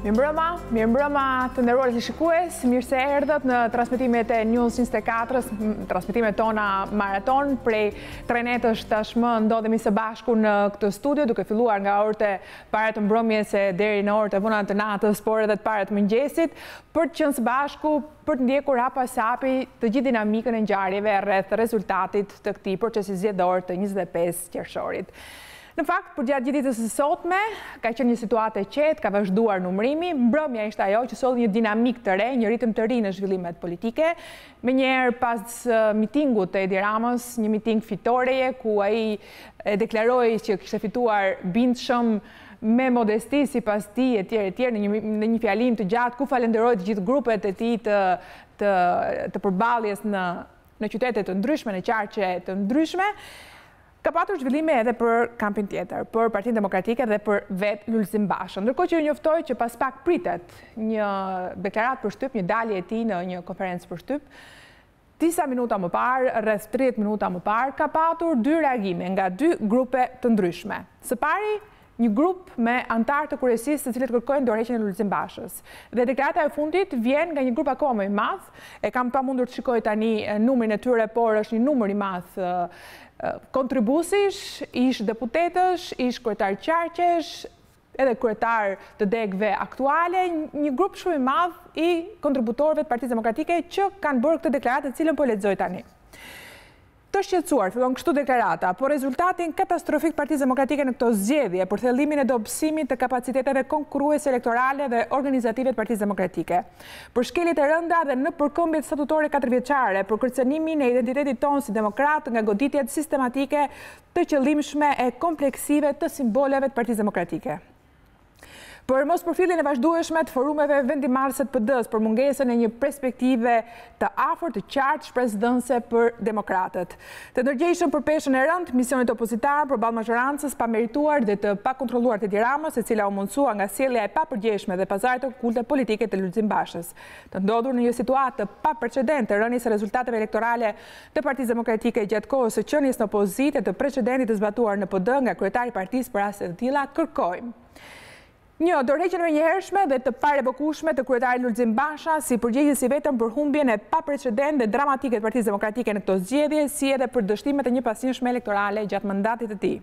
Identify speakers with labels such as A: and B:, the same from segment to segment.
A: Mirëmbrëma të nderuar shikues, mirë se erdhët në transmetimet e News 24, transmetimet tona maraton. Prej 3 netësh tashmë ndodhemi së bashku në këtë studio, duke filluar nga orët e para të mbrëmjes deri në orët e vona të natës, por edhe të para të mëngjesit, për të qenë së bashku, për të ndjekur hap pas hapi të gjithë dinamikën e ngjarjeve rreth rezultatit të këtij procesi zgjedhor të 25 qershorit. Në fakt, për gjatë gjithë ditës së sotme, ka qenë një situatë e qetë, ka vazhduar numërimi, mbrëmja ishte ajo që solli një dinamik të re, një ritëm të ri në zhvillimet politike. Menjëherë pas mitingut të Edi Ramës, një miting fitoreje, ku ai deklaroi që kishte fituar bindshëm me modesti sipas tij etj në një fjalim të gjatë ku falenderoi të gjithë grupet e tij të përballjes në qytete të ndryshme, në qarqe të ndryshme. Ka patur zhvillime edhe për kampin tjetër, për Partinë Demokratike dhe për vetë Lulzim Bashën. Ndërkohë që njoftoi që pas pak pritet një deklaratë për shtyp, një dalje e tij në një konferencë për shtyp, disa minuta më parë, rreth 30 minuta më parë, ka patur 2 reagime nga 2 grupe të ndryshme. Së pari, një grup me antarë të kryesisë të cilët kërkojnë dorëheqjen e Lulzim Bashës. Dhe deklarata e fundit vjen nga një grup akoma më i madh. E kam pamundur të shikoj tani numrin e tyre, por është një numër i madh kontribuesish, ish deputetësh, ish kryetar qarqesh, edhe kryetar të degëve aktuale, një grup shumë i madh i kontributorëve të Partisë Demokratike që kanë bërë këtë deklaratë, të cilën po lexoj tani. Të shqetësuar, fillon kështu deklarata, por rezultatin katastrofik Partisë Demokratike në këto zgjedhje për thellimin e dobësimit të kapaciteteve konkurruese elektorale dhe organizative të Partisë Demokratike. Për shkeljet e rënda dhe në përkëmbjet statutore 4 vjeçare, për kërcënimin e identitetit tonë si demokrat nga goditjet sistematike të qëllimshme e kompleksive të simboleve të Partisë Demokratike. Për mos përfilljen e vazhdueshme të forumeve vendimarrëse të PD-s, për mungesën e një perspektive të afërt të qartë shpresdhënëse për demokratët. Të ndërgjegjshëm për peshën e rëndë, misionit opozitar përballë majorancës pa merituar dhe të pakontrolluar të Edi Ramës, e cila u mundsua nga sjellja e papërgjeshme dhe pazarit të okulte politike të Lulzim Bashës. Të ndodhur në një situatë pa precedent të rënies së rezultateve elektorale të Partisë Demokratike gjatë kohës së qenies në opozitë, të precedentit të zbatuar në PD nga kryetari i partisë për raste të tilla, kërkojmë një dorëheqje menjëhershme dhe të parevokueshme të kryetarit Lulzim Basha si përgjegjës i vetëm për humbjen e paprecedent dhe dramatike të Partisë Demokratike në këto zgjedhje, si edhe për dështimet e një pasqyrshme elektorale gjatë mandatit të tij.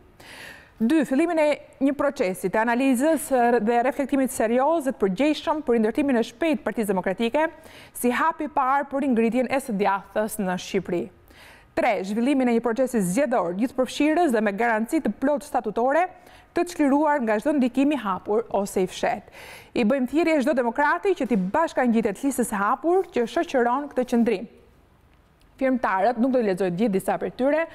A: 2. Fillimin e një procesi të analizës dhe reflektimit serioz dhe të përgjegjshëm për ndërtimin e shpejtë të Partisë Demokratike si hap i parë për ngritjen e së djathtas në Shqipëri. 3. Zhvillimin e një procesi zgjedhor gjithëpërfshirës dhe me garanci të plotë statutore, të çliruar nga çdo ndikim i hapur ose i fshet. I bëjmë thirrje çdo demokrati që t'i bashkangjitet listës së hapur që shoqëron këtë qendrim. Firmtarët, nuk do të lexoj gjithë, disa prej tyre: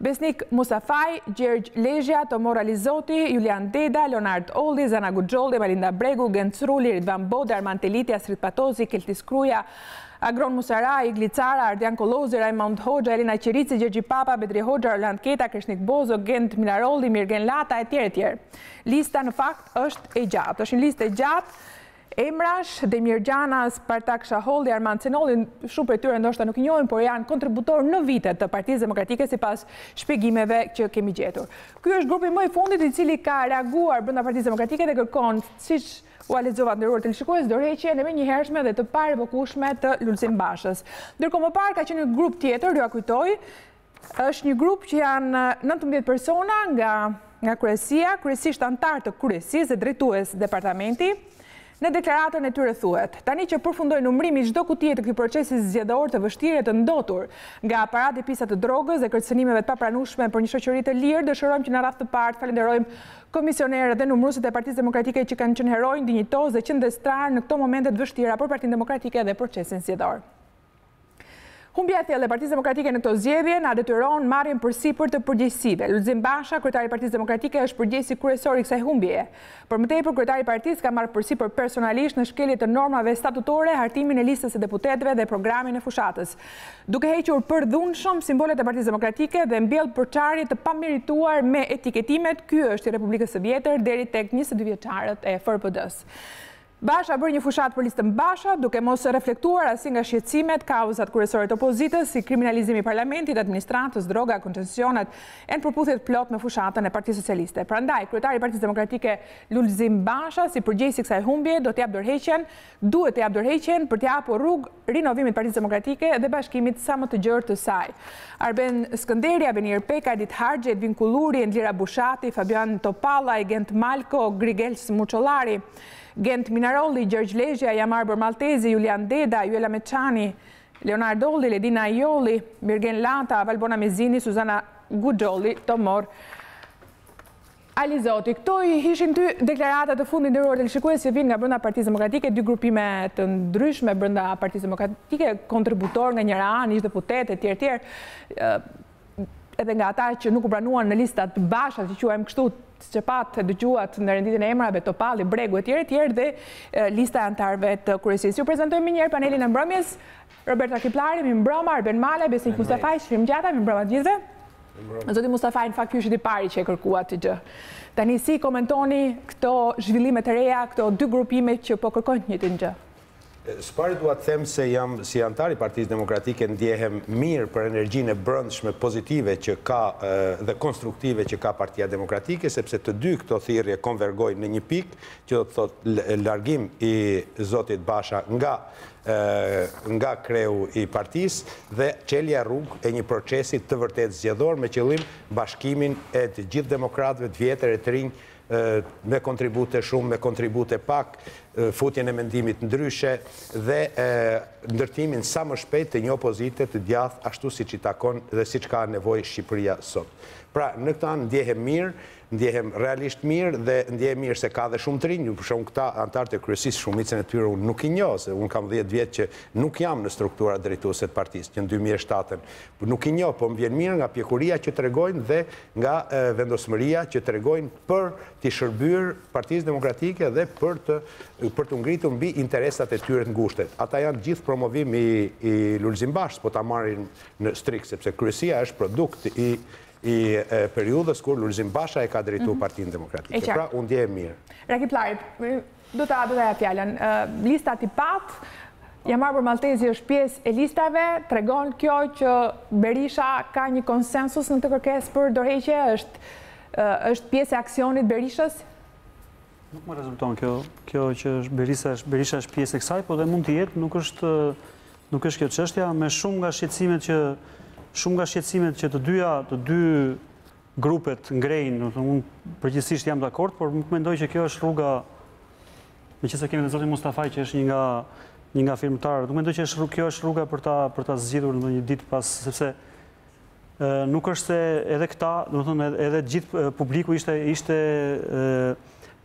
A: Besnik Musafaj, Gjergj Lezhja, Tomor Alizoti, Julian Deda, Leonard Olli, Zana Guxholli, Malinda Bregu, Gencruli, Ridvan Bode, Arman Teliti, Asrit Patozi, Keltis Kruja, Agron Musara, Iglicara, Ardian Kollozi, Raymond Hoxha, Elina Qerici, Gjergji Papa, Bedri Hoxha, Roland Keta, Krishnik Bozo, Gent Minarolli, Mirgen Lata, etj. Lista në fakt është e gjatë. Është një listë e gjatë. Emrash, Demir Gjana, Spartak Shaholli, Armand Cenolli, shumë për tyre ndoshta nuk i njohin, por janë kontributor në vitet të Partisë Demokratike sipas shpjegimeve që kemi gjetur. Ky është grupi më i fundit i cili ka reaguar brenda Partisë Demokratike dhe kërkon, siç u lexova nderuar televizionistë, dorëheqjen e menjëhershme dhe të parevokueshme të Lulzim Bashës. Ndërkohë më parë ka qenë një grup tjetër, ju kujtoj, është një grup që janë 19 persona nga kryesia, kryesisht antar të kryesisë dhe drejtues departamenti. Në deklaratën e tyre thuhet: tani që përfundoi numrimi çdo kutie të këtij procesi zgjedhor të vështirë të ndotur nga aparati i pisat të drogës dhe kërcënimeve të papranueshme për një shoqëri të lirë, dëshirojmë që në radhë të parë falenderojmë komisionerët dhe numëruesit e Partisë Demokratike që kanë qenë heronj, dinjitoz dhe qëndrështar në këto momente të vështira për Partinë Demokratike dhe procesin zgjedhor. Humbja e thellë e Partisë Demokratike në këto zgjedhje na detyron marrjen përsipër të përgjegjësive. Lulzim Basha, kryetari i Partisë Demokratike, është përgjegjësi kryesor i kësaj humbjeje. Për më tepër, kryetari i partisë ka marrë përsipër personalisht në shkelje të normave statutore, hartimin e listës së deputetëve dhe programin e fushatës, duke hequr përdhunshëm simbolet e Partisë Demokratike dhe mbjell përçarje të pamerituar me etiketimet: ky është i Republikës së Vjetër, deri tek 22 vjeçarët e FRPD-s. Basha bërë një fushat për listën Basha, duke mos reflektuar asi nga shqetësimet, kauzat kryesore të opozitës, si kriminalizimi i parlamentit, administratës, droga, koncesionat, e në përputhjet plot me fushatën e Partisë Socialiste. Prandaj, kryetari i Partisë Demokratike Lulzim Basha, si përgjegjësi kësaj humbje, do të jap dorëheqjen, duhet të jap dorëheqjen për të hapur rrugë rinovimit të Partisë Demokratike dhe bashkimit sa më të gjerë të saj. Arben Skënderi, Abenir Peka, Edith Harxhe, Edvin Kulluri, Endlira Bushati, Fabian Topalla, Gent Malko, Grigels Muçollari, Gent Minarolli, Gjergj Lezhja, Jamar Bormaltezi, Julian Deda, Juela Meçani, Leonardo Olli, Ledina Aioli, Mirgen Lata, Valbona Mezini, Suzana Guxholli, Tomor Alizoti. Këto ishin dy deklaratat të fundit nderuar televizionistë që vinë nga brenda Partisë Demokratike, dy grupime të ndryshme brenda Partisë Demokratike, kontributor nga njëra anë, ish deputet e tjerë, edhe nga ata që nuk u pranuan në listat Basha, që quajmë kështu, që pat dëgjuat në renditjen e emrave, Topalli, Bregu e tjerë dhe lista e antarëve të kryesisë. Ju prezantojmë një herë panelin e mbrëmjes. Roberta Kiplari, mi mbrëma, Arben Male, Besnik Mustafaj, Shrim Gjata, mi mbrëma të gjithëve. Zoti Mustafaj, në fakt, ju ishit i pari që e kërkuat të gjë. Tani si komentoni këto zhvillime të reja, këto dy grupime që po kërkojnë një të gjë?
B: Së pari dua të them se jam si antar i Partisë Demokratike ndjehem mirë për energjinë e brendshme pozitive që ka dhe konstruktive që ka Partia Demokratike, sepse të dy këto thirrje konvergojnë në një pikë që do të thotë largim i zotit Basha nga kreu i partisë dhe çelja rrugë e një procesi të vërtet zgjedhor me qëllim bashkimin e të gjithë demokratëve të vjetër e të rinj me kontribute shumë, me kontribute pak, futjen e mendimit ndryshe dhe ndërtimin sa më shpejt të një opozite të djathtë ashtu siç i takon dhe siç ka nevojë Shqipëria sot. Pra, në këtë anë ndjehem mirë, ndjehem realisht mirë dhe ndjehem mirë se ka dhe shumë të rinj, për shembull këta antarët e kryesisë, shumicën e tyre unë nuk i njoh, se unë kam 10 vjet që nuk jam në struktura drejtuese të partisë, që në 2007-ën. Nuk i njoh, po më vjen mirë nga pjekuria që tregojnë dhe nga vendosmëria që tregojnë për të shërbyer Partisë Demokratike dhe për të ngritur mbi interesat e tyre të ngushtet. Ata janë gjithë promovim i Lulzim Bashës, po ta marrin në strikt, sepse kryesia është produkt i periudhës kur Lulzim Basha e ka drejtu Partinë Demokratike. Pra, unë ndjehem mirë.
A: Raki Plari, do ta jap fjalën. Lista tipat, Jamar Bormaltezi është pjesë e listave, tregon kjo që Berisha ka një konsensus në të kërkesë për dorëheqje, është pjesë e aksionit Berishës?
C: Nuk më rezulton kjo që Berisha është pjesë e kësaj, po dhe mund të jetë, nuk është kjo çështja, me shumë nga shqetësimet që të dy grupet ngrejnë, unë përgjithsisht jam dakord, por nuk mendoj që kjo është rruga, meqenëse kemi dhe zotin Mustafaj që është një nga firmëtarët, nuk mendoj që kjo është rruga për ta zgjidhur në një ditë pas, sepse nuk është se edhe këta, edhe gjithë publiku ishte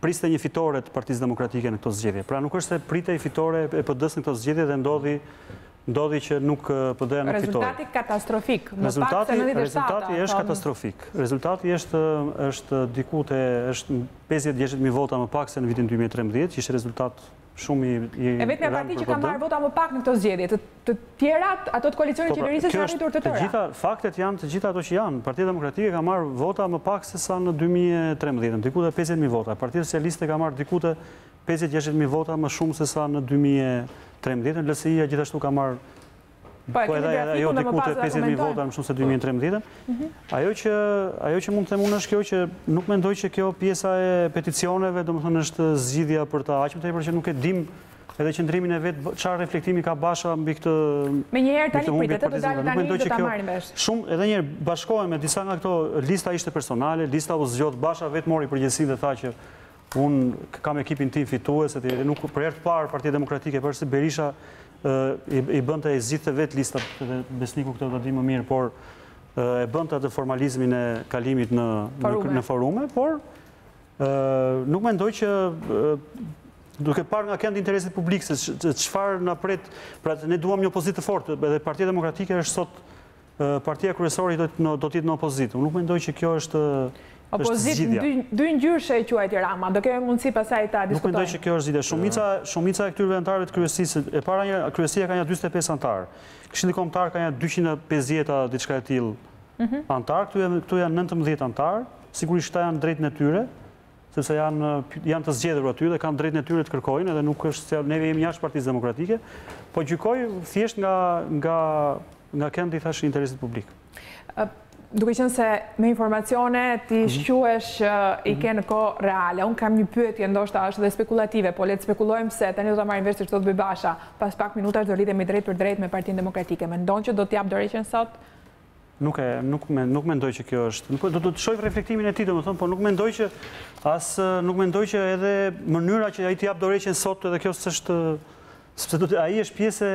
C: priste një fitore të Partisë Demokratike në këto zgjedhje. Pra nuk është se pritej fitore e PD-s në këto zgjedhje dhe ndodhi që nuk PD-ja nuk fitore.
A: Rezultati katastrofik, më pak se 97.
C: Rezultati është katastrofik. Rezultati është diku te 50-60.000 vota më pak se në vitin 2013, që ishte rezultat shumë i
A: e vetëm parti që ka marrë vota më pak në këto zgjedhje, të tjerat, ato të koalicionit qeverisës janë arritur të tëra.
C: Faktet janë të gjitha ato që janë. Partia Demokratike ka marrë vota më pak se sa në 2013, diku te 50.000 vota. Partia Socialiste ka marrë diku te 50-60.000 vota më shumë se sa në 2013, LSI-ja gjithashtu ka marrë po edhe ajo diku te 50.000 vota më shumë se 2013. Ajo që mund të them unë është kjo që nuk mendoj që kjo pjesa e peticioneve, domethënë është zgjidhja për ta aq më tepër që nuk e dim edhe qëndrimin e vet çfarë reflektimi ka Basha mbi këtë.
A: Menjëherë tani pritet të dalë tani do ta marrim vesh.
C: Shumë edhe një herë bashkohen me disa nga këto, lista ishte personale, lista u zgjodh, Basha vetë mori përgjegjësinë dhe tha që unë kam ekipin tim fitues, nuk për herë të parë Partia Demokratike, përse Berisha i bënte e zgjidhte vetë listat, dhe Besniku këtë do di më mirë, por e bënte atë formalizmin e kalimit në forume, por nuk mendoj që duke parë nga kënd interesit publik se çfarë na pret, pra ne duam një opozitë të fortë, edhe Partia Demokratike është sot partia kryesore do të jetë në opozitë. Nuk mendoj që kjo është
A: opozitë dy ngjyrshe e quajti Rama, do kemi mundësi pasaj ta diskutojmë.
C: Nuk mendoj që kjo është zgjidhje. Shumica e këtyre antarëve të kryesisë, e para kryesia ka një 45 antarë. Këshilli Kombëtar ka një 250 diçka e tillë antarë, këtu janë 19 antarë, sigurisht këta janë drejtën e tyre, sepse janë të zgjedhur aty dhe kanë drejtën e tyre të kërkojnë, edhe nuk është se neve jemi jashtë Partisë Demokratike, po gjykoj thjesht nga këndi thash interesit publik.
A: Duke qenë se me informacione ti shquesh i ke në kohë reale, unë kam një pyetje ndoshta është dhe spekulative, po le të spekulojmë se tani do ta marrim vesh se çdo të bëj Basha, pas pak minutash do lidhemi drejt për drejt me Partinë Demokratike. Mendon që do t'jap dorëheqjen sot?
C: Nuk mendoj që kjo është. Do të shoh reflektimin e tij, domethënë, po nuk mendoj që edhe mënyra që ai t'i jap dorëheqjen sot edhe kjo s'është, sepse ai është pjesë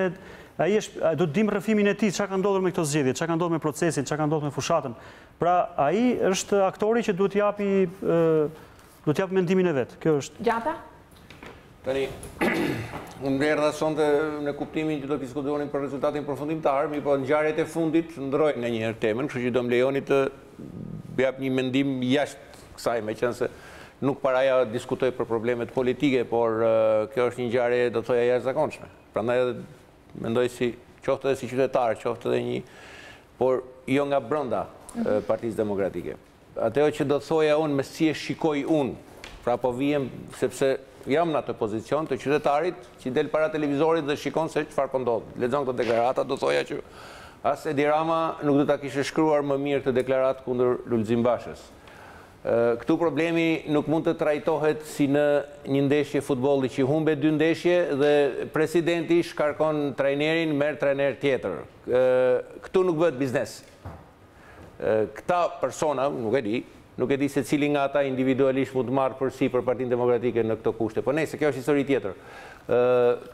C: do të dim rrëfimin e tij, çka ka ndodhur me këto zgjedhje, çka ka ndodhur me procesin, çka ka ndodhur me fushatën. Pra ai është aktori që duhet t'japi mendimin e vet. Kjo është.
A: Gjata?
D: Tani, unë erdha sonte në kuptimin që do të diskutonin për rezultatin përfundimtar, po ngjarjet e fundit ndrojnë nga njëherë temën, kështu që do më lejoni të jap një mendim jashtë kësaj, meqense nuk paraja diskutoj për problemet politike, por kjo është një ngjarje do të thoja jashtëzakonshme. Prandaj mendoj si qoftë edhe si qytetar, qoftë edhe një, por jo nga brenda Partisë Demokratike. Ato që do të thoja unë me si e shikoj unë, pra po vijem sepse jam në atë pozicion të qytetarit që del para televizorit dhe shikon se çfarë po ndodh. Lexon këto deklarata, do thoja që as Edi Rama nuk do ta kishte shkruar më mirë të deklaratë kundër Lulzim Bashës. Këtu problemi nuk mund të trajtohet si në një ndeshje futbolli që humbe 2 ndeshje dhe presidenti shkarkon trajnerin, merr trajner tjetër. Këtu nuk bëhet biznes. Këta persona, nuk e di se cili nga ata individualisht mund të marrë përsi për Partinë Demokratike në këto kushte, po nejse, kjo është histori tjetër.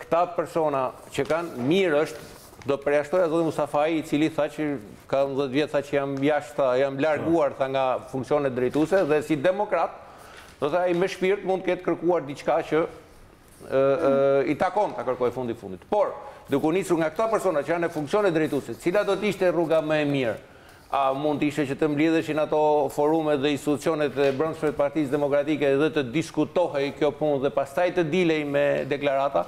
D: Këta persona që kanë, mirë është, do përjashtoja Zoti Mustafai, i cili tha që ka 10 vjet tha që jam larguar tha nga funksionet drejtuese dhe si demokrat, do të ai me shpirt mund të ketë kërkuar diçka që i takon ta kërkojë fundit. Por, duke u nisur nga këta persona që janë në funksionet drejtuese, cila do të ishte rruga më e mirë? A mund të ishte që të mbledheshin ato forumet dhe institucionet e brendshme të Partisë Demokratike dhe të diskutohej kjo punë dhe pastaj të dilej me deklarata?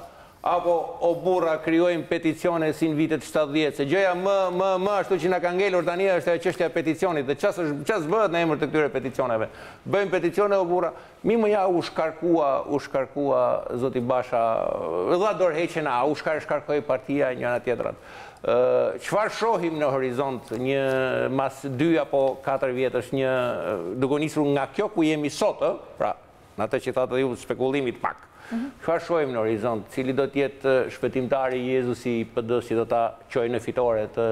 D: Apo o burra krijojmë peticione si në vitet 70, se gjëja më ashtu që na ka ngelur tani është ajo çështja e peticionit dhe ç'as bëhet në emër të këtyre peticioneve. Bëjmë peticione o burra. Më ja u shkarkua zoti Basha, dha dorëheqjen u shkarkoi partia njëra tjetrën. Çfarë shohim në horizont një mas 2 apo 4 vjetësh duke nisur nga kjo ku jemi sot, pra në atë që thatë ju spekulimit pak. Çfarë shohim në horizont, cili do të jetë shpëtimtari Jezusi i PD-s që do ta çojë në fitore të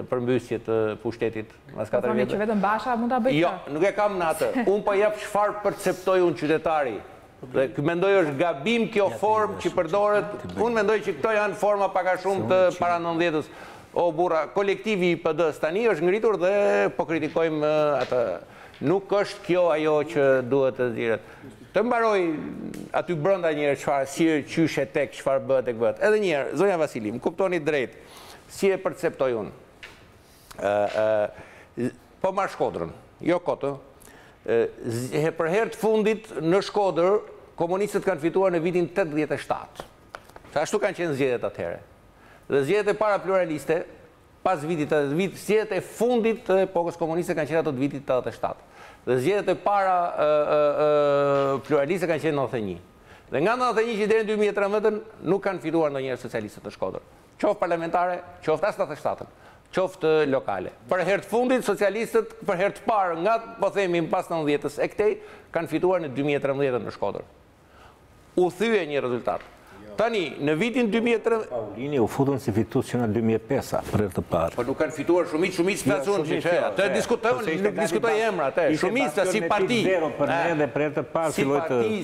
D: përmbysje të pushtetit mas 4 vjetësh?
A: Që vetëm Basha mund ta bëjë.
D: Jo, nuk e kam në atë. Unë po jap çfarë perceptoj unë qytetari. Dhe mendoj është gabim kjo formë që përdoret. Unë mendoj që këto janë forma pak a shumë të para 90-s. O burra, kolektivi i PD-s tani është ngritur dhe po kritikojmë atë. Nuk është kjo ajo që duhet të zgjiret. Të mbaroj aty brenda një herë çfarë si qyshe tek çfarë bëhet tek bëhet. Edhe një herë, zonja Vasili, më kuptoni drejt. Si e perceptoj unë? Po marr Shkodrën, jo Kotë. Për herë të fundit në Shkodër, komunistët kanë fituar në vitin 87. Ashtu kanë qenë zgjedhjet atëherë. Dhe zgjedhjet e para pluraliste, pas zgjedhjet e fundit të epokës komuniste kanë qenë ato të vitit 87. Dhe zgjedhjet e para pluraliste kanë qenë 91. Dhe nga 91 që deri në 2013 nuk kanë fituar ndonjëherë socialistët të Shkodër. Qoftë parlamentare, qoftë as 87-ën. Qoftë lokale. Për herë të fundit, socialistët, për herë të parë, nga, po themi, pas 90-s e këtej, kanë fituar në 2013 në Shkodër. U thyje një rezultat. Tani, në vitin 2013...
E: Paulini u futën si fitues që në 2005-a, për herë të parë.
D: Po nuk kanë fituar shumicë spacun që atë diskutoj emra, atë shumica si parti.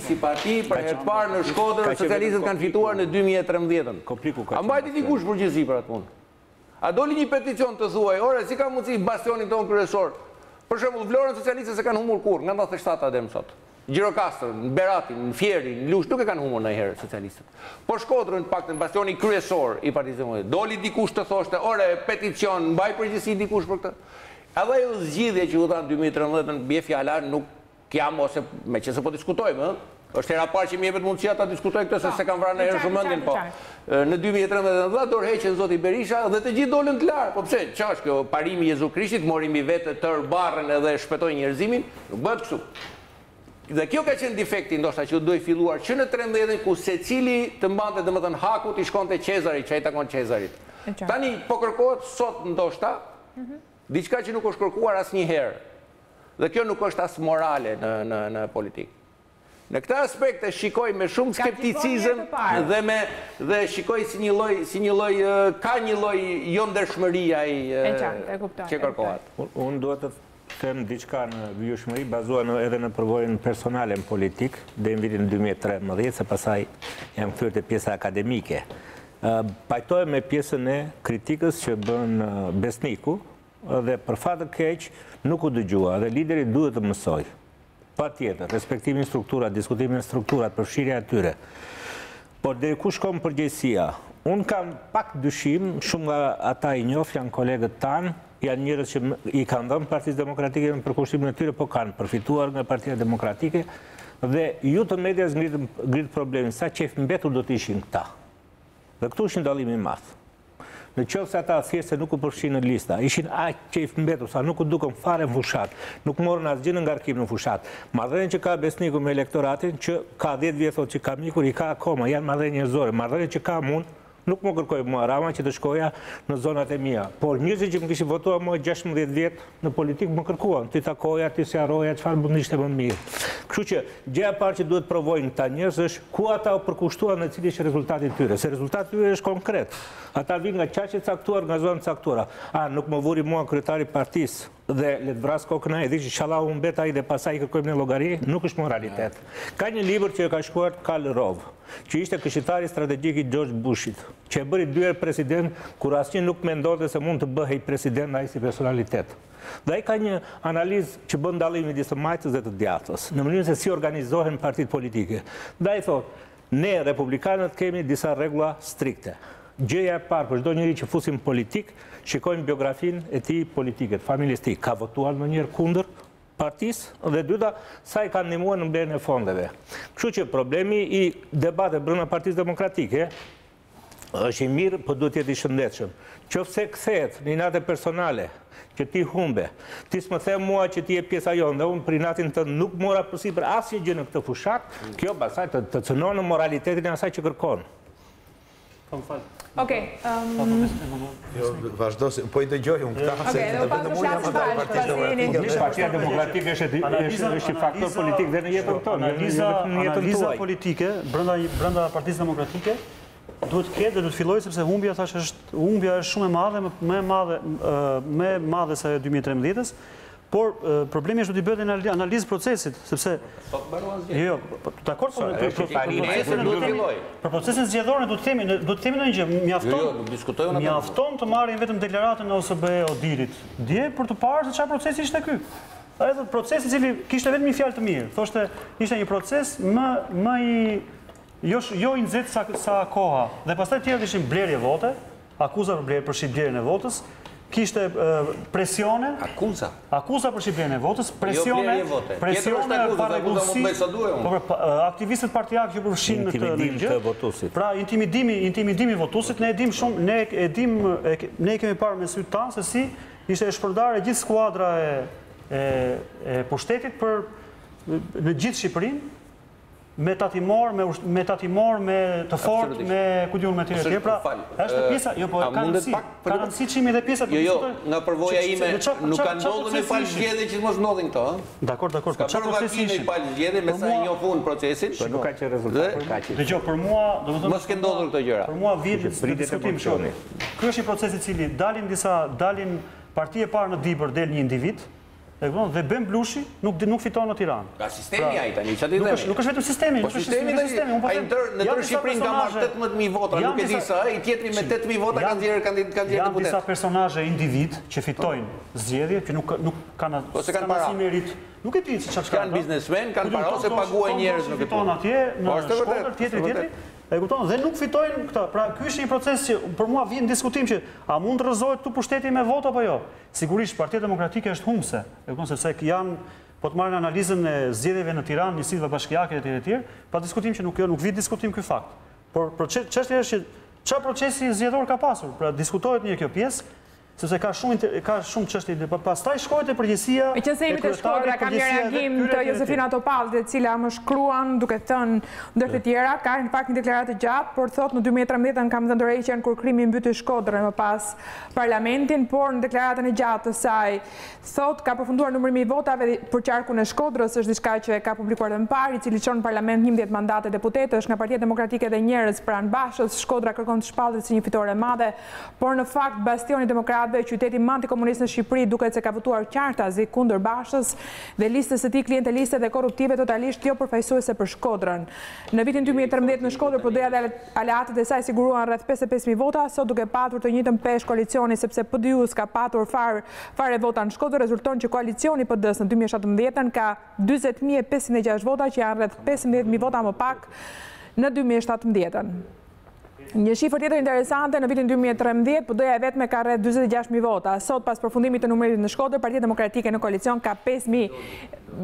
D: Si parti, për herë të parë në Shkodër, socialistët kanë fituar në 2013. A mbajti dikush përgjegjësi për atë punë? A doli një peticion të thuaj, ore, si ka mundësi bastionin tonë kryesor? Për shembull, Vlorën socialistët se kanë humur kur, nga 97 deri më sot. Gjirokastër, në Beratin, në Fierin, në Lush, nuk e kanë humur ndonjëherë socialistët. Po Shkodrën, paktën bastioni kryesor i Partisë Demokratike. Doli dikush të thoshte, ore, peticion, mbaj përgjegjësi dikush për këtë. Edhe ajo zgjidhje që u dhan 2013 bie fjala nuk jam ose meqense po diskutojmë, është hera parë që më jepet mundësia ta diskutoj këtë se kanë vrarë herë shumëndin, po. Në 2013 dha dorëheqjen zoti Berisha dhe të gjithë dolën të larë. Po pse? Ç'është kjo parimi i Jezu Krishtit, mori mbi vetë tër barrën edhe shpëtoi njerëzimin? Nuk bëhet kështu. Dhe kjo ka qenë defekti ndoshta që duhet filluar që në 13-ën ku secili të mbante domethënë haku i shkonte Cezarit, që ai takon Cezarit. Tani po kërkohet sot ndoshta diçka që nuk është kërkuar asnjëherë. Dhe kjo nuk është as morale në politikë. Në këtë aspekt e shikoj me shumë skepticizëm dhe shikoj si një lloj ka një lloj jo ndershmëria që kërkohet.
E: Unë duhet të them diçka në vijshmëri bazuar edhe në përvojën personale në politik dhe në vitin 2013, se pasaj jam kthyer te pjesa akademike. Pajtohem me pjesën e kritikës që bën Besniku dhe për fat të keq nuk u dëgjua dhe lideri duhet të mësoj. Pa tjetër, respektimin strukturat, diskutimin strukturat, përfshirja e tyre. Por deri ku shkon përgjegjësia? Unë kam pak dyshim, shumë nga ata i njoh, janë kolegët tanë, janë njerëz që i kanë dhënë Partisë Demokratike në përkushtimin e tyre, po kanë përfituar nga Partia Demokratike dhe ju të medias ngrit problemin sa qef mbetur do të ishin këta. Dhe këtu është një dallim i madh. Në qoftë se ata thjesht nuk u përfshin në lista, ishin aq qef mbetur sa nuk u dukën fare në fushat, nuk morën asgjë në ngarkim në fushat. Marrëdhënia që ka Besniku me elektoratin, që ka 10 vjet thotë që ka mikur, i ka akoma, janë marrëdhënie njerëzore. Marrëdhënia që kam unë, nuk më kërkoj mua Rama që të shkoja në zonat e mia. Por njerëzit që më kishin votuar mua 16 vjet në politikë më kërkuan, ti takoja, ti sqaroja çfarë mund ishte më mirë. Kështu që gjëja e parë që duhet provojnë këta njerëz është ku ata u përkushtuan në cili është rezultati i tyre. Se rezultati i tyre është konkret. Ata vinë nga qaqe caktuar, nga zona caktuara. Nuk më vuri mua kryetari i partisë dhe le të vras kokën ai, diç inshallah u mbet ai dhe pastaj kërkojmë në llogari, nuk është moralitet. Ka një libër që e ka shkruar Karl Rove, që ishte këshilltari strategjik i George Bushit, që e bëri 2 herë president kur asnjë nuk mendonte se mund të bëhej president ai si personalitet. Dhe ai ka një analizë që bën dallim midis të majtës dhe të djathtës, në mënyrën se si organizohen partitë politike. Dhe ai thotë, ne republikanët kemi disa rregulla strikte. Gjëja e parë për çdo njeri që fusim politik, shikojmë biografinë e tij politike, familjes tij. Ka votuar ndonjëherë kundër partisë dhe dyta, sa i kanë ndihmuar në mbledhjen e fondeve. Kështu që problemi i debateve brenda Partisë Demokratike është i mirë, po duhet të jetë i shëndetshëm. Qofse kthehet në inate personale, që ti humbe, ti s'më the mua që ti je pjesa jonë, dhe unë për inatin të nuk mora përsipër asnjë gjë në këtë fushat, kjo pastaj të cënon në moralitetin e asaj që kërkon.
A: Okej.
B: Vazhdo, po i dëgjoj unë këta, se vetëm unë jam antar Partisë Demokratike.
E: Partia Demokratike është një faktor politik dhe në jetën tonë.
C: Analiza politike brenda Partisë Demokratike duhet ketë dhe duhet filloj sepse humbja është shumë e madhe, më e madhe se 2013-s. Por problemi është do t'i bëhet një analizë procesit, sepse... Jo, dakord, për procesin zgjedhor do të themi në një gjë, mjafton të marrin vetëm deklaratën e OSBE Odirit dje për të parë se çfarë procesi ishte ky. Ai thotë procesi i cili kishte vetëm një fjalë të mirë, thoshte ishte një proces më jo i nxehtë sa koha. Dhe pastaj tjerët ishin blerje vote, akuza për shitblerjen e votës. Kishte presione... Akuza për shqiplerjen e votës, presione pa rregullsi, aktivistët partijak që përfshin në këtë gjë. Pra, intimidimi votuesit, ne kemi parë me sytë tanë se si ishte e shpërndarë gjithë skuadra e pushtetit në gjithë Shqipërinë, me tatimor, me të fort, me kujtun me tjere. Pra, është pjesa, jo, po ka rëndësi qimi dhe pjesa...
D: Jo, nga përvoja ime, nuk ka ndodhë në palë zgjedhje që mos ndodhin këto,
C: Dakor.
D: Ka përvaki në palë zgjedhje, me sa një ofun procesin.
E: Nuk ka që rezultat.
C: Dhe gjo, për mua...
D: Mos ke ndodhur këto gjëra.
C: Për mua vjetë në diskutim shumë. Kjo është një proces i cili dalin partije parë në Dibër del një individ, dhe Ben Blushi nuk fiton në Tiranë.
D: Ka sistemi ai tani, çfarë themi?
C: Nuk është vetëm sistemi,
D: po sistemi ai në tërë Shqipërinë ka marrë 18.000 vota, nuk e di sa, ai tjetri me 8.000 vota kanë nxjerrë deputet.
C: Janë disa personazhe individ që fitojnë zgjedhje, që nuk kanë asnjë merit. Nuk e di çfarë
D: kanë biznesmen, kanë para ose paguajnë njerëz në këtë.
C: Fiton atje në shkollë tjetri. E kupton, dhe nuk fitojnë këta. Pra, ky është një proces që për mua vjen diskutim që a mund të rrëzohet këtu pushteti me voto apo jo. Sigurisht Partia Demokratike është humbse. E kupton sepse janë po të marrin analizën e zgjedhjeve në Tiranë, nisjeve bashkiake etj, pa diskutim që nuk vit diskutim ky fakt. Por çështja është që çfarë procesi zgjedhor ka pasur. Pra diskutohet një kjo pjesë sepse ka shumë çështje, pastaj shkohet te përgjegjësia.
A: Me qenë se jemi te Shkodra, kam një reagim të Josefina Topallit, e cila më shkruan duke thënë ndër të tjera, ka në fakt një deklaratë gjatë, por thotë në 2013 kam dhënë dorëheqjen kur krimi mbyti Shkodrën më pas parlamentin, por në deklaratën e gjatë të saj thotë ka përfunduar numërimi i votave për qarkun e Shkodrës, është diçka që ka publikuar më parë, i cili çon në parlament 11 mandate deputetësh nga Partia Demokratike dhe njerëz pranë Bashës. Shkodra kërkon të shpallet si një fitore e madhe, por në fakt bastioni demokratëve, qyteti më antikomunist në Shqipëri, duket se ka votuar qartazi kundër Bashës dhe listës së tij klienteliste dhe korruptive totalisht jo përfaqësuese për Shkodrën. Në vitin 2013 në Shkodër PD-ja dhe aleatët e saj siguruan rreth 55.000 vota, sot duke patur të njëjtën peshë koalicioni sepse PDU s'ka patur fare vota në Shkodër, rezulton që koalicioni PD-s në 2017 ka 40.506 vota, që janë rreth 15.000 vota më pak në 2017. Një shifër tjetër interesante, në vitin 2013, PD-ja e vetme ka rreth 46.000 vota. Sot, pas përfundimit të numërimit në Shkodër, Partia Demokratike në koalicion ka 5.000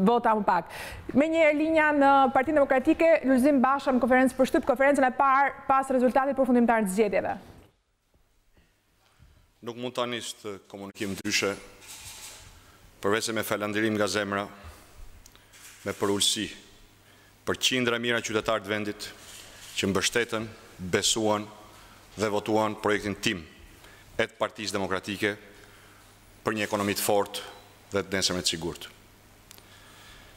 A: vota më pak. Me një linja në Partinë Demokratike, Lulzim Basha në konferencë për shtyp konferencën e parë pas rezultatit përfundimtar të zgjedhjeve.
F: Nuk mund tani të komunikim ndryshe, përveç se me falënderim nga zemra, me përullësi për qindra mira qytetarë të vendit që mbështetën, besuan dhe votuan projektin tim e të Partisë Demokratike për një ekonomi të fortë dhe të nesërme të sigurt.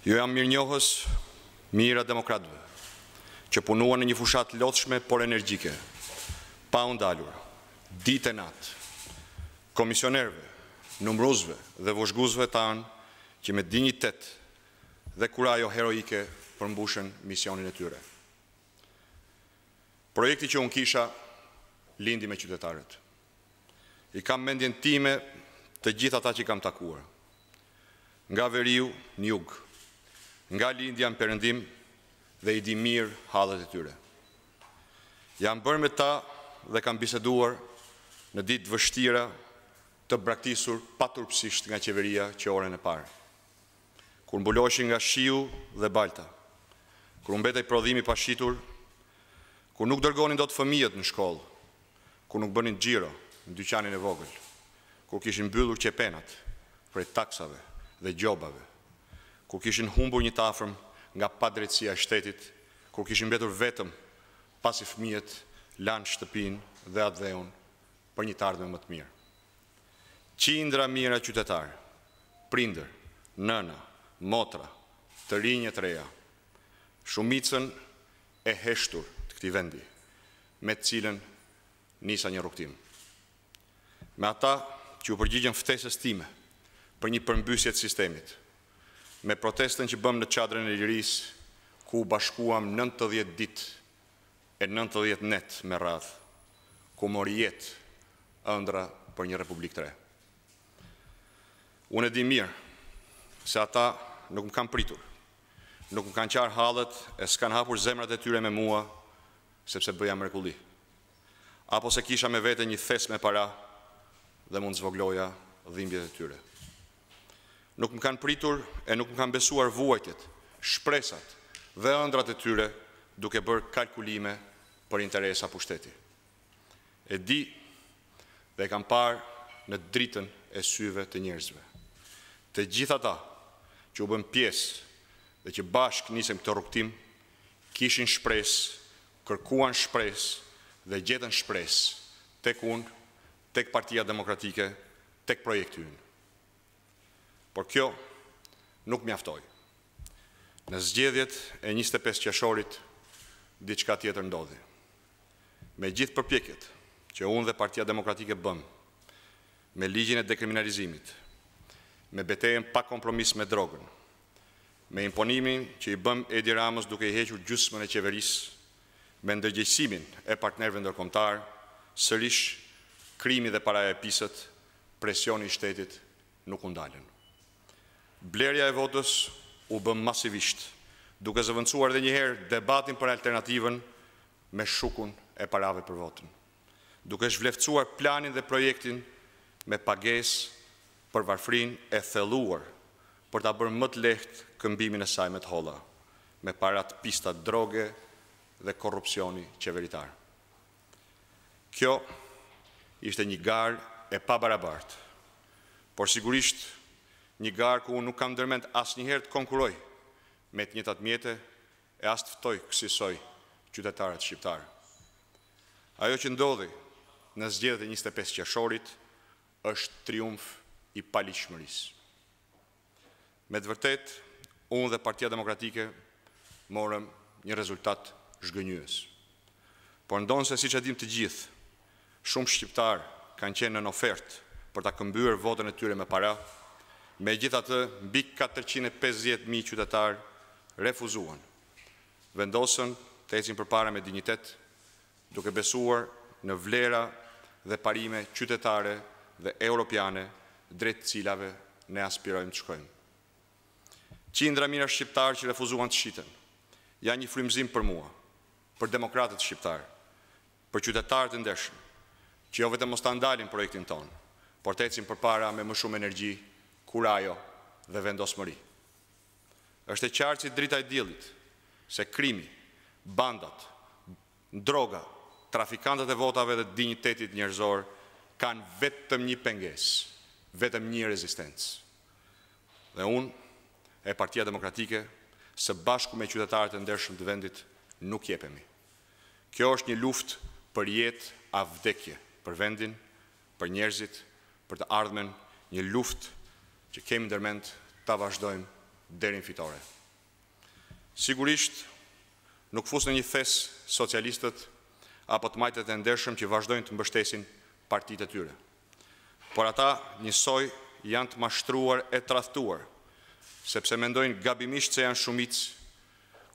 F: Jo jam mirënjohës mira demokratëve që punuan në një fushat lodhshme por energjike, pa u ndalur, ditë e natë, komisionerve, numruzve dhe vozhguesve tanë që me dinjitet dhe kurajo heroike përmbushën misionin e tyre. Projekti që unë kisha lindi me qytetarët. I kam mendjen time të gjithë ata që kam takuar. Nga veriu në jug, nga lindja në perëndim dhe i di mirë hallet e tyre. Jam bërë me ta dhe kam biseduar në ditë vështira të braktisur paturpsisht nga qeveria që orën e parë. Kur mbuloshin nga shiu dhe balta, kur mbetej prodhimi pa shitur, kur nuk dërgonin do të fëmijët në shkollë, kur nuk bënin xhiro në dyqanin e vogël, kur kishin mbyllur qepenat prej taksave dhe gjobave, kur kishin humbur një tafërm nga padrejtësia e shtetit, kur kishin mbetur vetëm pasi fëmijët lanë shtëpinë dhe atë dheun për një të ardhme më të mirë. Qindra mira qytetarë, prindër, nëna, motra, të rinjë të reja, shumicën e heshtur të këtij vendi, me të cilën nisa një rrugtim. Me ata që u përgjigjen ftesës time për një përmbysje të sistemit, me protestën që bëm në çadrën e Lirisë, ku u bashkuam 90 ditë e 90 net me radhë, ku mori jetë ëndra për një republikë të re. Unë e di mirë se ata nuk më kanë pritur, nuk më kanë qarë hallet e s'kan hapur zemrat e tyre me mua sepse bëja mrekulli. Apo se kisha me vete një thes me para dhe mund zvogloja dhimbjet e tyre. Nuk më kanë pritur e nuk më kanë besuar vuajtjet, shpresat dhe ëndrat e tyre duke bërë kalkulime për interesa pushteti. E di dhe kam parë në dritën e syve të njerëzve. Të gjitha ta që u bën pjesë dhe që bashkë nisem këtë rrugtim, kishin shpresë, kërkuan shpresë dhe gjetën shpresë tek unë, tek Partia Demokratike, tek projekti ynë. Por kjo nuk mjaftoi. Në zgjedhjet e 25 qershorit, diçka tjetër ndodhi. Me gjithë përpjekjet që unë dhe Partia Demokratike bëm, me ligjin e dekriminalizimit, me betejën pa kompromis me drogën, me imponimin që i bëm Edi Ramës duke i hequr gjysmën e qeverisë, me ndërgjegjësimin e partnerëve ndërkombëtar, sërish krimi dhe paraja e pisët, presioni i shtetit nuk u ndalën. Blerja e votës u bëm masivisht, duke zëvendësuar edhe një herë debatin për alternativën me shukun e parave për votën, duke zhvleftësuar planin dhe projektin me pagesë për varfrinë e thelluar për ta bërë më të lehtë këmbimin e saj me të holla, me parat pista droge dhe korrupsioni qeveritar. Kjo ishte një garë e pa barabartë, por sigurisht një garë ku unë nuk kam ndërmend asnjëherë të konkuroj me të njëjtat mjete e as të ftoj kësaj qytetarët shqiptarë. Ajo që ndodhi në zgjedhjet e 25 qershorit është triumf i paligjshmërisë. Me të vërtetë, unë dhe Partia Demokratike morëm një rezultat zhgënjyes. Por ndonse siç e dim të gjithë, shumë shqiptarë kanë qenë në ofertë për ta këmbyer votën e tyre me para, megjithatë mbi 450.000 qytetarë refuzuan. Vendosën të ecin përpara me dinjitet, duke besuar në vlera dhe parime qytetare dhe europiane, drejt cilave ne aspirojmë të shkojmë. Qindra mijëra shqiptarë që refuzuan të shiten, janë një frymëzim për mua, për demokratët shqiptarë, për qytetarët e ndershëm, që jo vetëm mos ta ndalin projektin tonë, por të ecin përpara me më shumë energji, kurajo dhe vendosmëri. Është e qartë si drita e diellit se krimi, bandat, droga, trafikantët e votave dhe dinjitetit njerëzor kanë vetëm një pengesë, vetëm një rezistencë. Dhe unë, e Partia Demokratike, së bashku me qytetarët e ndershëm të vendit, nuk jepemi. Kjo është një luftë për jetë a vdekje, për vendin, për njerëzit, për të ardhmen, një luftë që kemi ndërmend ta vazhdojmë deri në fitore. Sigurisht, nuk fus në një thes socialistët apo të majtët e ndershëm që vazhdojnë të mbështesin partitë e tyre. Por ata njësoj janë të mashtruar e tradhtuar, sepse mendojnë gabimisht se janë shumicë,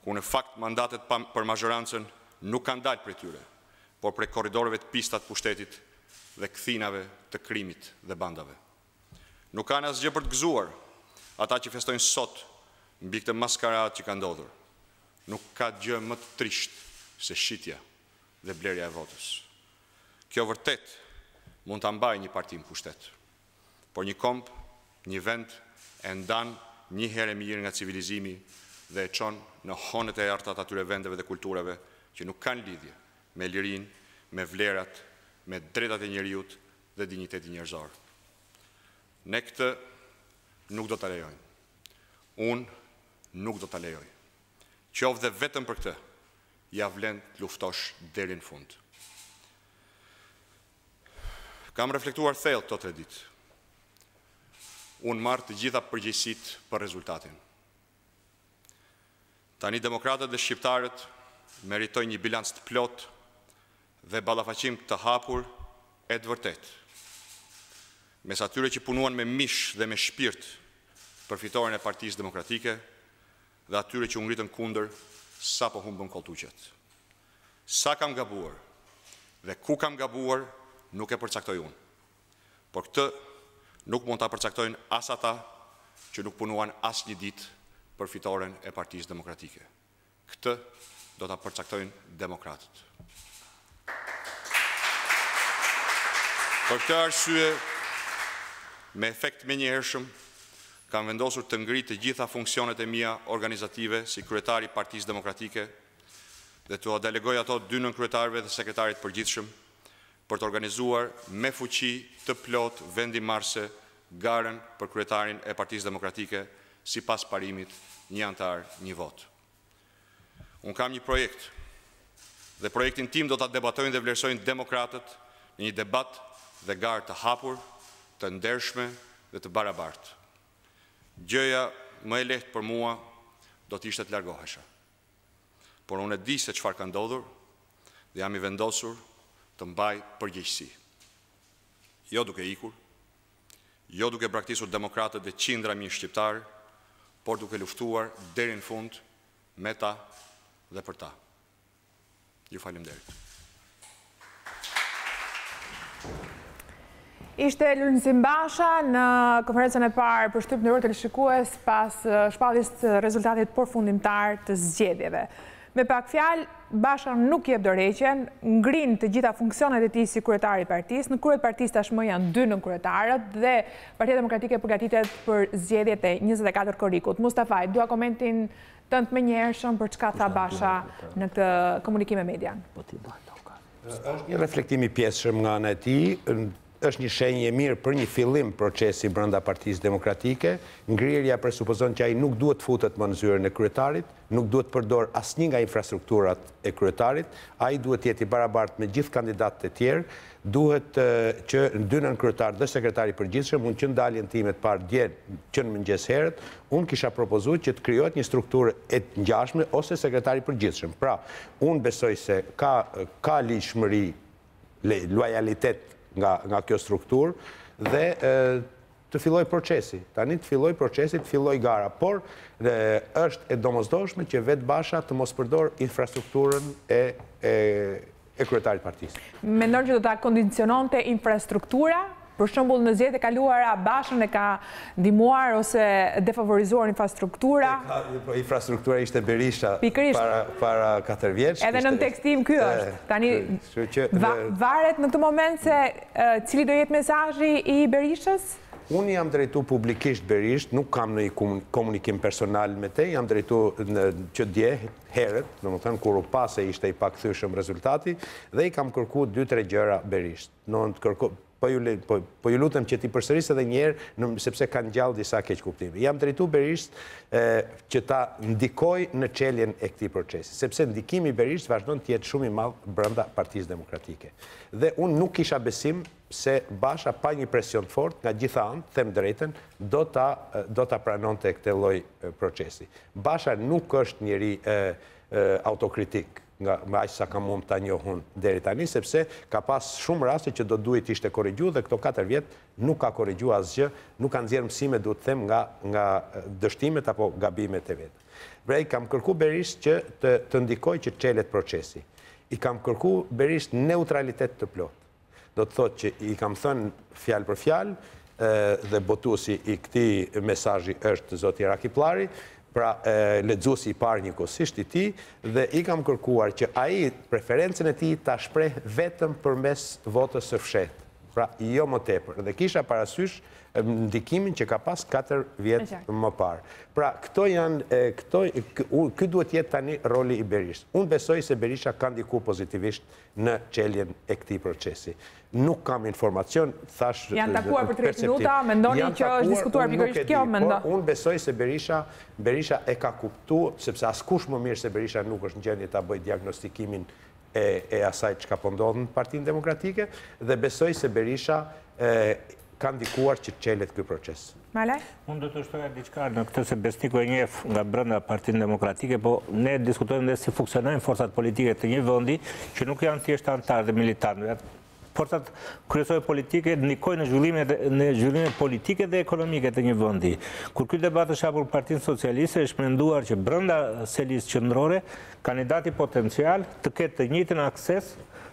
F: ku në fakt mandatet për mazhorancën nuk kanë dalë prej tyre, por prej korridorëve të pistat pushtetit dhe kthinave të krimit dhe bandave. Nuk kanë asgjë për të gëzuar ata që festojnë sot mbi këtë maskaradë që ka ndodhur. Nuk ka gjë më të trisht se shitja dhe blerja e votës. Kjo vërtet mund ta mbajë një parti në pushtet, por një komp, një vend e ndan një herë mirë nga civilizimi dhe e çon në honët e artat atyre vendeve dhe kulturave që nuk kanë lidhje me lirinë, me vlerat, me drejtat e njerëzit dhe dinjitetin njerëzor. Ne këtë nuk do ta lejojmë. Unë nuk do ta lejoj. Qoftë dhe vetëm për këtë, ja vlen të luftosh deri në fund. Kam reflektuar thellë këto 3 ditë. Unë marrë të gjitha përgjegjësitë për rezultatin. Tani demokratët dhe shqiptarët meritojnë një bilanc të plot dhe ballafaqim të hapur e të vërtetë. Mes atyre që punuan me mish dhe me shpirt për fitoren e Partisë Demokratike dhe atyre që u ngritën kundër sapo humbën koltuqet. Sa kam gabuar dhe ku kam gabuar nuk e përcaktoj unë. Por këtë nuk mund ta përcaktojnë as ata që nuk punuan as një ditë për fitoren e Partisë Demokratike. Këtë do ta përcaktojnë demokratët. Për këtë arsye, me efekt menjëhershëm, kam vendosur të ngrit të gjitha funksionet e mia organizative si kryetari i Partisë Demokratike dhe të delegoj ato 2 nënkryetarëve dhe sekretarit përgjithshëm për të organizuar me fuqi të plot vendimarrëse garën për kryetarin e Partisë Demokratike sipas parimit një antar, një vot. Unë kam një projekt dhe projektin tim do ta debatojnë dhe vlerësojnë demokratët në një debat dhe garë të hapur, të ndershme dhe të barabartë. Gjëja më e lehtë për mua do të ishte të largohesha. Por unë e di se çfarë ka ndodhur dhe jam i vendosur të mbaj përgjegjësi. Jo duke ikur, jo duke braktisur demokratët dhe qindra mijë shqiptarë, por duke luftuar deri në fund me ta dhe për ta. Ju faleminderit.
A: Ishte Lulzim Basha në konferencën e parë për shtyp në rrugë televizionit pas shpalljes së rezultatit përfundimtar të zgjedhjeve. Me pak fjalë, Basha nuk jep dorëheqjen, ngrin të gjitha funksionet e tij si kryetari i partisë. Në krye të partisë tashmë janë 2 nënkryetarët dhe Partia Demokratike përgatitet për zgjedhjet e 24 korrikut. Mustafa, dua komentin tënd menjëhershëm për çka tha Basha në këtë komunikim me median.
B: Është një reflektim i pjesshëm nga ana e tij. është një shenjë e mirë për një fillim procesi brenda Partisë Demokratike. Ngrirja presupozon që ai nuk duhet futet më në zyrën e kryetarit, nuk duhet përdor asnjë nga infrastrukturat e kryetarit, ai duhet jetë i barabartë me gjithë kandidatët e tjerë, duhet që ndynën kryetar dhe sekretari i përgjithshëm, unë që ndaljen time të parë dje që në mëngjes herët, unë kisha propozuar që të krijohet një strukturë e ngjashme ose sekretari i përgjithshëm. Pra, unë besoj se ka lishmëri, lojalitet nga kjo strukturë dhe të filloj procesi. Tani të filloj procesi, të filloj gara. Por është e domosdoshme që vetë Basha të mos përdor infrastrukturën e kryetarit partisë.
A: Mendon që do ta kondiciononte infrastruktura? Për shembull, në zgjedhjet e kaluara Bashën e ka ndihmuar ose defavorizuar infrastruktura.
B: Infrastruktura ishte Berisha para 4 vjeç.
A: Edhe në tekstim ky është. Tani varet në këtë moment se cili do jetë mesazhi i Berishës?
B: Unë jam drejtu publikisht Berisht, nuk kam në komunikim personal me te, jam drejtu që dje, herët, në më thënë, kur u pa se ishte i pakthyeshëm rezultati, dhe i kam kërku 2-3 gjëra Berisht. Po ju lutem që ti përsëris edhe njerë, sepse kanë gjallë disa keq kuptime. Jam drejtu Berisht që ta ndikoj në çeljen e këtij procesi, sepse ndikimi i Berisht vazhdon të jetë shumë i madh brenda Partisë Demokratike. Dhe unë nuk kisha besim se Basha pa një presion të fortë nga gjitha anë, them drejtën, do ta pranonte këtë lloj procesi. Basha nuk është njeri autokritik, me aq sa kam mund ta njohun deri tani, sepse ka pas shumë raste që do duhet ishte korrigjuar dhe këto 4 vjet nuk ka korrigjuar asgjë, nuk ka nxjerr mësime, duhet të them, nga dështimet apo gabimet e vet. Pra i kam kërku Berisht që të ndikoj që çelet procesi. I kam kërku Berisht neutralitet të plot. Do të thotë që i kam thënë fjalë për fjalë dhe botuesi i këtij mesazhi është zoti Rakipllari, pra lexuesi i parë njëkohësisht i tij, dhe i kam kërkuar që ai preferencën e tij ta shpreh vetëm përmes votës së fshehtë. Pra jo më tepër. Dhe kisha parasysh ndikimin që ka pas 4 vjet më parë. Pra ky duhet jetë tani roli i Berisht. Unë besoj se Berisha ka ndiku pozitivisht në çeljen e këtij procesi. Nuk kam informacion, thash...
A: Janë takuar për 30 minuta, mendoni që është diskutuar pikërisht kjo, mendoj?
B: Unë besoj se Berisha e ka kuptuar, sepse askush më mirë se Berisha nuk është në gjendje ta bëjë diagnostikimin e asaj që ka ndodhur në Partinë Demokratike, dhe besoj se Berisha ka ndikuar që çelet ky proces.
A: Malaj?
E: Unë do të shtoja diçka në këtë, se Besniku e njeh nga brenda Partinë Demokratike, po ne diskutojmë dhe si funksionojnë forcat politike të një vendi që nuk janë thjesht anëtarë dhe militarë. Forcat kryesore politike ndikojnë në zhvillimet politike dhe ekonomike të një vendi. Kur ky debat është hapur Partinë Socialiste, është menduar që brenda selisë qendrore kandidati potencial të ketë të njëjtin akses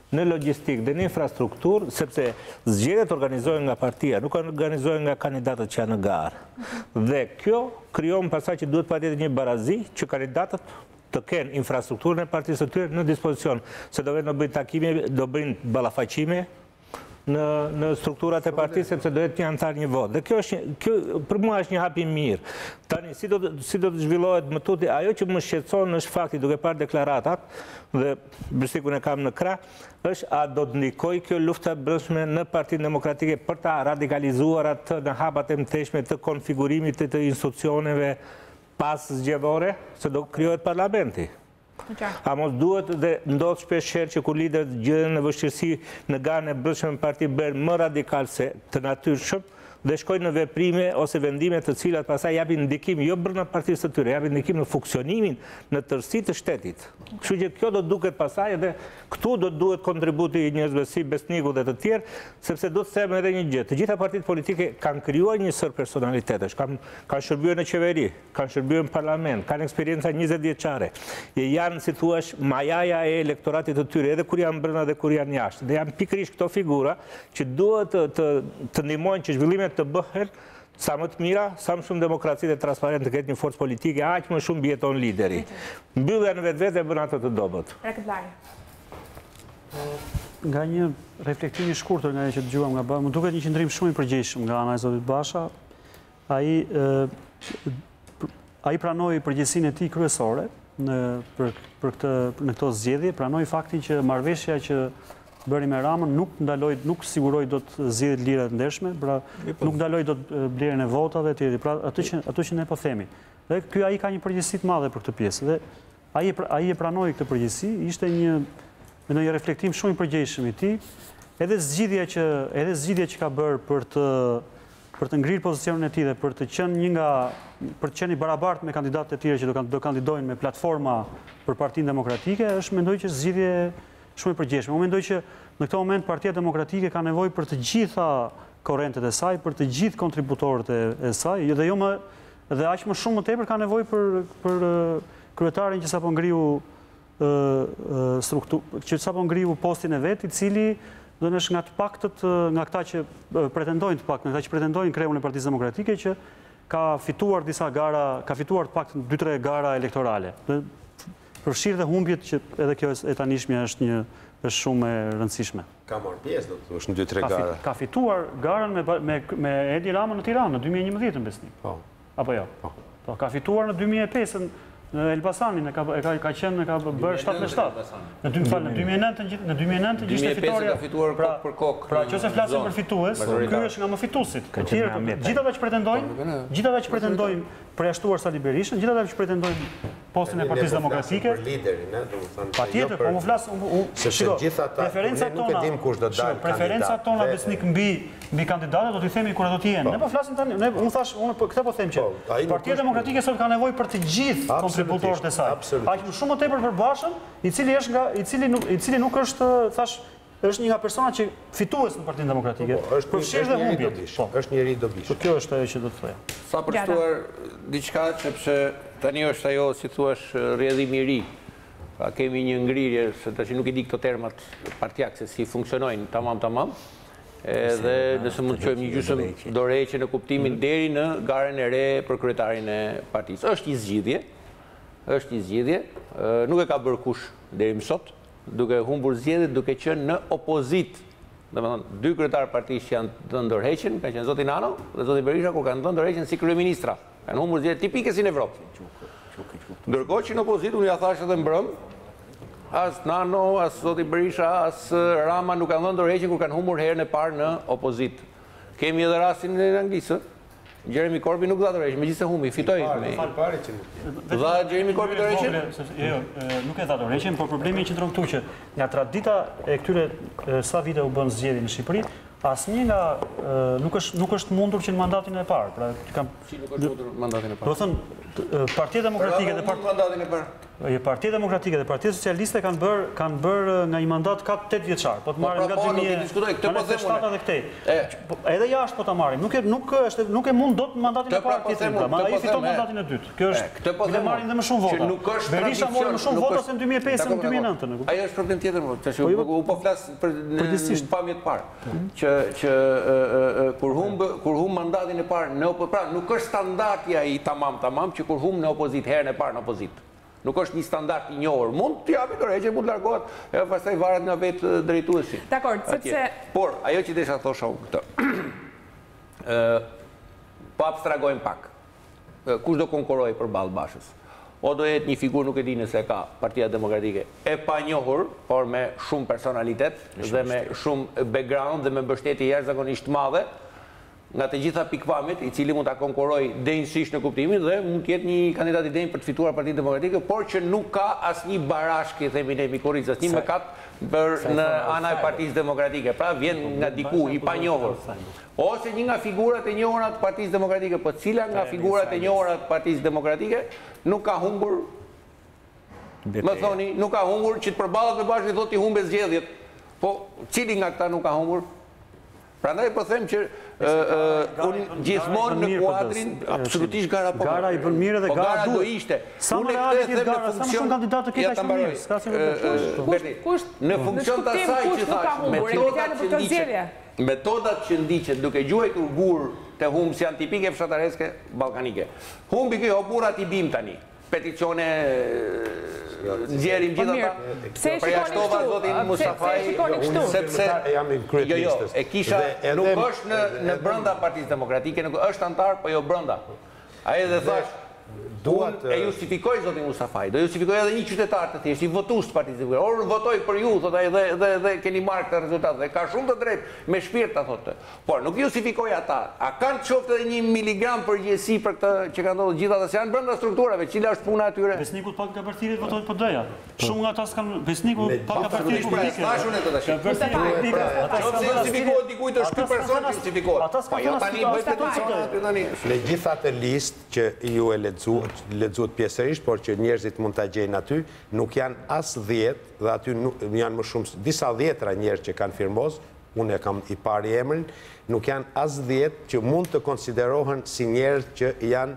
E: në logjistikë dhe në infrastrukturë, sepse zgjedhjet organizohen nga partia, nuk organizohen nga kandidatët që janë në garë. Dhe kjo krijon pastaj që duhet patjetër një barazi që kandidatët të kenë infrastrukturën e partisë së tyre në dispozicion, se do bëjnë takime, do bëjnë ballafaqime në strukturat e partisë, sepse do jetë një antar një votë. Dhe kjo për mua është një hap i mirë. Tani, si do të zhvillohet më tuti, ajo që më shqetëson është fakti, duke parë deklaratat, dhe Besnikun e kam në krah, është a do të ndikoj kjo lufta brendshme në Partinë Demokratike për ta radikalizuar atë në hapat e mëtejshme të konfigurimit të institucioneve pas zgjedhore, se do krijohet parlamenti. A mos duhet dhe ndodh shpeshherë që kur liderët gjenden në vështirësi në garën e brendshme në parti bëhen më radikal se të natyrshëm dhe shkojnë në veprime ose vendime të cilat pastaj japin ndikim jo brenda partisë së tyre, japin ndikim në funksionimin në tërësi të shtetit. Kështu që kjo do duket pastaj edhe këtu do duhet kontributi i njerëzve si Besniku dhe të tjerë, sepse do të them edhe një gjë. Të gjitha partitë politike kanë krijuar një sër personalitetesh, kanë shërbyer në qeveri, kanë shërbyer në parlament, kanë eksperjenca 20 vjeçare. Janë, si thua, majaja e elektoratit të tyre, edhe kur janë brenda dhe kur janë jashtë. Dhe janë pikërisht këto figura që duhet të ndihmojnë që zhvillimet të bëhen sa më të mira, sa më shumë demokraci dhe transparent të ketë një forcë politike, aq më shumë bjeton lideri. Mbyllja në vetvete bën atë të dobët.
A: Rakipllari.
C: Nga një reflektim i shkurtër nga që dëgjuam nga Basha, më duket një qëndrim shumë i përgjegjshëm nga ana e zotit Basha. Ai pranoi përgjegjësinë e tij kryesore në këto zgjedhje, pranoi faktin që marrëveshja që bëri me Ramën, nuk siguroi do të zgjidhet lira të ndershme, pra nuk ndaloi do të blerjen e votave etj. Pra ato që ne po themi. Dhe ky ai ka një përgjegjësi të madhe për këtë pjesë. Dhe ai e pranoi këtë përgjegjësi, ishte një reflektim shumë i përgjegjshëm i tij, edhe zgjidhja që ka bërë për të ngrirë pozicionin e tij dhe për të qenë i barabartë me kandidatët e tjerë që do kandidojnë me platforma për Partinë Demokratike, mendoj që zgjidhje shumë i përgjithshme. Unë mendoj që në këtë moment Partia Demokratike ka nevojë për të gjitha korrentet e saj, për të gjithë kontributorët e saj, dhe aq më shumë më tepër ka nevojë për kryetarin që sapo ngriu postin e vet, i cili do të nga të paktët nga këta që pretendojnë kreun e Partisë Demokratike, që ka fituar disa gara, ka fituar të paktën 2-3 gara elektorale. Përfshirë dhe humbjet që edhe kjo e tanishmja është shumë e rëndësishme.
B: Ka marrë pjesë, do të thosh, në 2-3 gara.
C: Ka fituar garën me Edi Ramën në Tiranë në 2011 në besnik.
B: Po.
C: Apo jo? Po. Ka fituar në 2005 në Elbasanin, ka bërë 7-7. Në 2009 gjithë fitoria.
D: Ka fituar kokë për kokë.
C: Pra që se flasim për fitues, ky është nga më fituesit. Gjithë ata që pretendojnë përjashtuar Sali Berishën, gjithë ata që pretendojnë postin e Partisë Demokratike.
B: Për liderin,
C: Patjetër, po më flas, preferencat tona besnik mbi kandidatët do t'i themi kur do t'i jenë. Ne po flasim tani, unë thash, këtë po them që Partia Demokratike sot ka nevojë për të gjithë kontributorët e saj. Aq më shumë më tepër për Bashën, i cili nuk është, thash, është një nga personat që fitues në Partinë Demokratike. Përfshirë dhe humbjet.
B: Është njeri i dobishëm.
C: Kjo është ajo që do të thoja.
D: Sa përshtuar diçka, sepse tani është ajo, si thuash, rrjedhimi i ri. Pra kemi një ngrirje, se tash nuk i di këto termat partijak se si funksionojnë tamam. Edhe nëse mund të qojmë një gjysmë dorëheqje në kuptimin deri në garën e re për kryetarin e partisë. Është një zgjidhje, nuk e ka bërë kush deri më sot, duke humbur zgjedhjet, duke qenë në opozit. Domethënë, dy kryetarë partisë që janë të ndërheqjen, ka qenë zoti Nano dhe zoti Berisha, kur kanë të ndërheqjen si kryeministra. Kanë humbur zgjedhje tipike si në Evropë. Ndërkohë që në opozit, unë ja thash edhe mbrëm, as Nano, as zoti Berisha, as Rama nuk kanë dhënë ndërheqjen kur kanë humbur herën e parë në opozit. Kemi edhe rastin në Anglisë. Jeremy Corbyn nuk dha dorëheqje, megjithëse humbi, fitoi. Dha Jeremy Corbyn dorëheqjen?
C: Jo, nuk e dha dorëheqjen, por problemi qëndron këtu që nga tradita e këtyre sa vite u bën zgjedhje në Shqipëri, asnjë nga nuk është mundur që në mandatin e parë. Pra
D: si nuk është mundur mandatin e parë?
C: Do të thënë Partia Demokratike dhe
D: mandatin e parë.
C: Partia Demokratike dhe Partia Socialiste kanë bërë nga një mandat ka 8 vjeçar. Po të marrim nga 2007 dhe këtej. Edhe jashtë po ta marrim. Nuk e mund dot mandatin e parë tjetër. Ai fiton mandatin e dytë. Kjo është. Ne marrim dhe më shumë vota. Berisha mori më shumë vota se në 2005 se në 2009.
D: Ai është problem tjetër, tash u po flas për pamje të parë. Që kur humb mandatin e parë në opozit, pra nuk është standardi ai tamam që kur humb në opozit herën e parë në opozit. Nuk është një standard i njohur. Mund të japi dorëheqje, mund të largohet, edhe pastaj varet nga vetë drejtuesi.
A: Dakor, sepse
D: por ajo që desha thosha unë këtë. Po abstragojmë pak. Kush do konkurrojë përballë Bashës? O do jetë një figurë, nuk e di nëse ka Partia Demokratike, e panjohur, por me shumë personalitet dhe me shumë background dhe me mbështetje jashtëzakonisht madhe, nga të gjitha pikpamjet, i cili mund ta konkurrojë denjësisht në kuptimin dhe mund të jetë një kandidat i denjë për të fituar Partinë Demokratike, por që nuk ka asnjë barashkë, themi ne Mikuric, asnjë mëkat për në ana e Partisë Demokratike. Pra vjen nga diku i panjohur. Ose një nga figurat e njohura të Partisë Demokratike, po cila nga figurat e njohura të Partisë Demokratike nuk ka humbur. Më thoni, nuk ka humbur që të përballet me Bashkë i thotë i humbe zgjedhjet. Po cili nga këta nuk ka humbur? Prandaj po them që unë gjithmonë në kuadrin absolutisht gara po.
C: Gara i bën mirë dhe gara
D: do ishte.
C: Sa më realisht jetë gara, sa më shumë kandidatë të ketë aq mirë. S'ka si
D: në funksion të asaj që thash, metodat që ndiqen duke gjuajtur gur të humbës janë tipike fshatareske ballkanike. Humbi ky burrat i bim tani. Peticione nxjerrim gjithë ata. Përjashtova zotin Mustafaj sepse
B: jam i kryetistës.
D: E kisha nuk është në brenda Partisë Demokratike, nuk është antar, po jo brenda. Ai edhe thash Unë e justifikoj zotin Mustafaj, do justifikoj edhe një qytetar të thjesht, i votues të Partisë Demokratike. Orë votoj për ju, thot ai, dhe keni marrë këtë rezultat, dhe ka shumë të drejtë me shpirt ta thotë. Por nuk justifikoj ata. A kanë qoftë edhe 1 miligram përgjegjësi për këtë që ka ndodhur gjithë ata, se janë brenda strukturave, cila është puna atyre?
C: Besnikut pak ka partitë votojnë për doja. Shumë nga ata s'kan besniku pak ka partitë politike.
D: Thashun e të tash. Nëse justifikohet dikujt është ky person që justifikohet.
C: Ata s'kan
D: tani bëhet peticion tani.
B: Në gjithë atë listë që ju e lexuat pjesërisht, por që njerëzit mund ta gjejnë aty, nuk janë as 10 dhe aty janë më shumë disa 10 njerëz që kanë firmos, unë e kam i pari emrin, nuk janë as 10 që mund të konsiderohen si njerëz që janë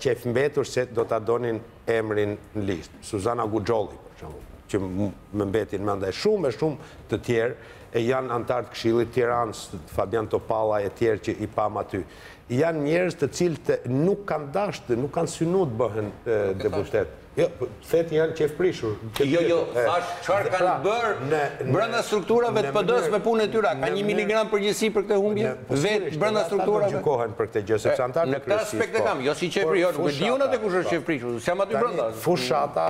B: qef mbetur se do ta donin emrin në listë. Suzana Guxholli, për shembull, që më mbetin mendaj shumë të tjerë, e janë antar të Këshillit Tiranës, Fabian Topalla e tjerë që i pam aty. Janë njerëz të cilët nuk kanë dashur, nuk kanë synuar të bëhen deputet. Jo, thetë janë qefprishur.
D: Jo, thash çfarë kanë bërë brenda strukturave të PD-s me punën e tyre. Ka 1 miligram përgjegjësi për këtë humbje vetë brenda strukturave.
B: Ata gjykohen për këtë gjë, sepse antarët
D: në këtë aspekt e kam, jo si qefri, jo, nuk e di unë atë kush është qefprishur, jam aty brenda.
B: Fushata,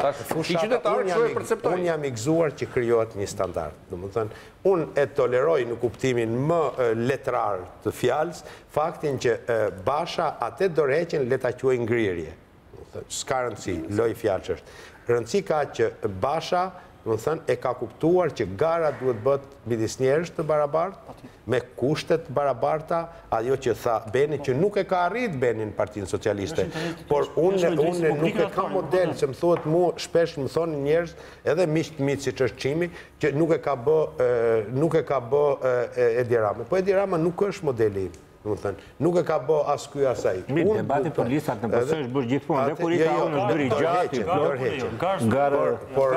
B: unë jam i gëzuar që krijohet një standard. Domethënë, unë e toleroj në kuptimin më letrar të fjalës faktin që Basha atë dorëheqjen le ta quaj ngrirje. S'ka rëndësi, loj fjalë është. Rëndësi ka që Basha, e ka kuptuar që gara duhet bët midis njerëz të barabartë, me kushtet barabarta, ajo që tha Beni, që nuk e ka arrit Beni në Partinë Socialiste. Por unë nuk e kam model, që më thuhet mu, shpesh më thonë njerëz, edhe mitë si që është Çimi, që nuk e ka bë Edi Rama. Po Edi Rama nuk është modeli im. Nuk e ka bë as ky asaj.
E: Mirë, debati për listat në përse është bërë gjithmonë. Dhe kur i ka unë bëri gjati,
B: por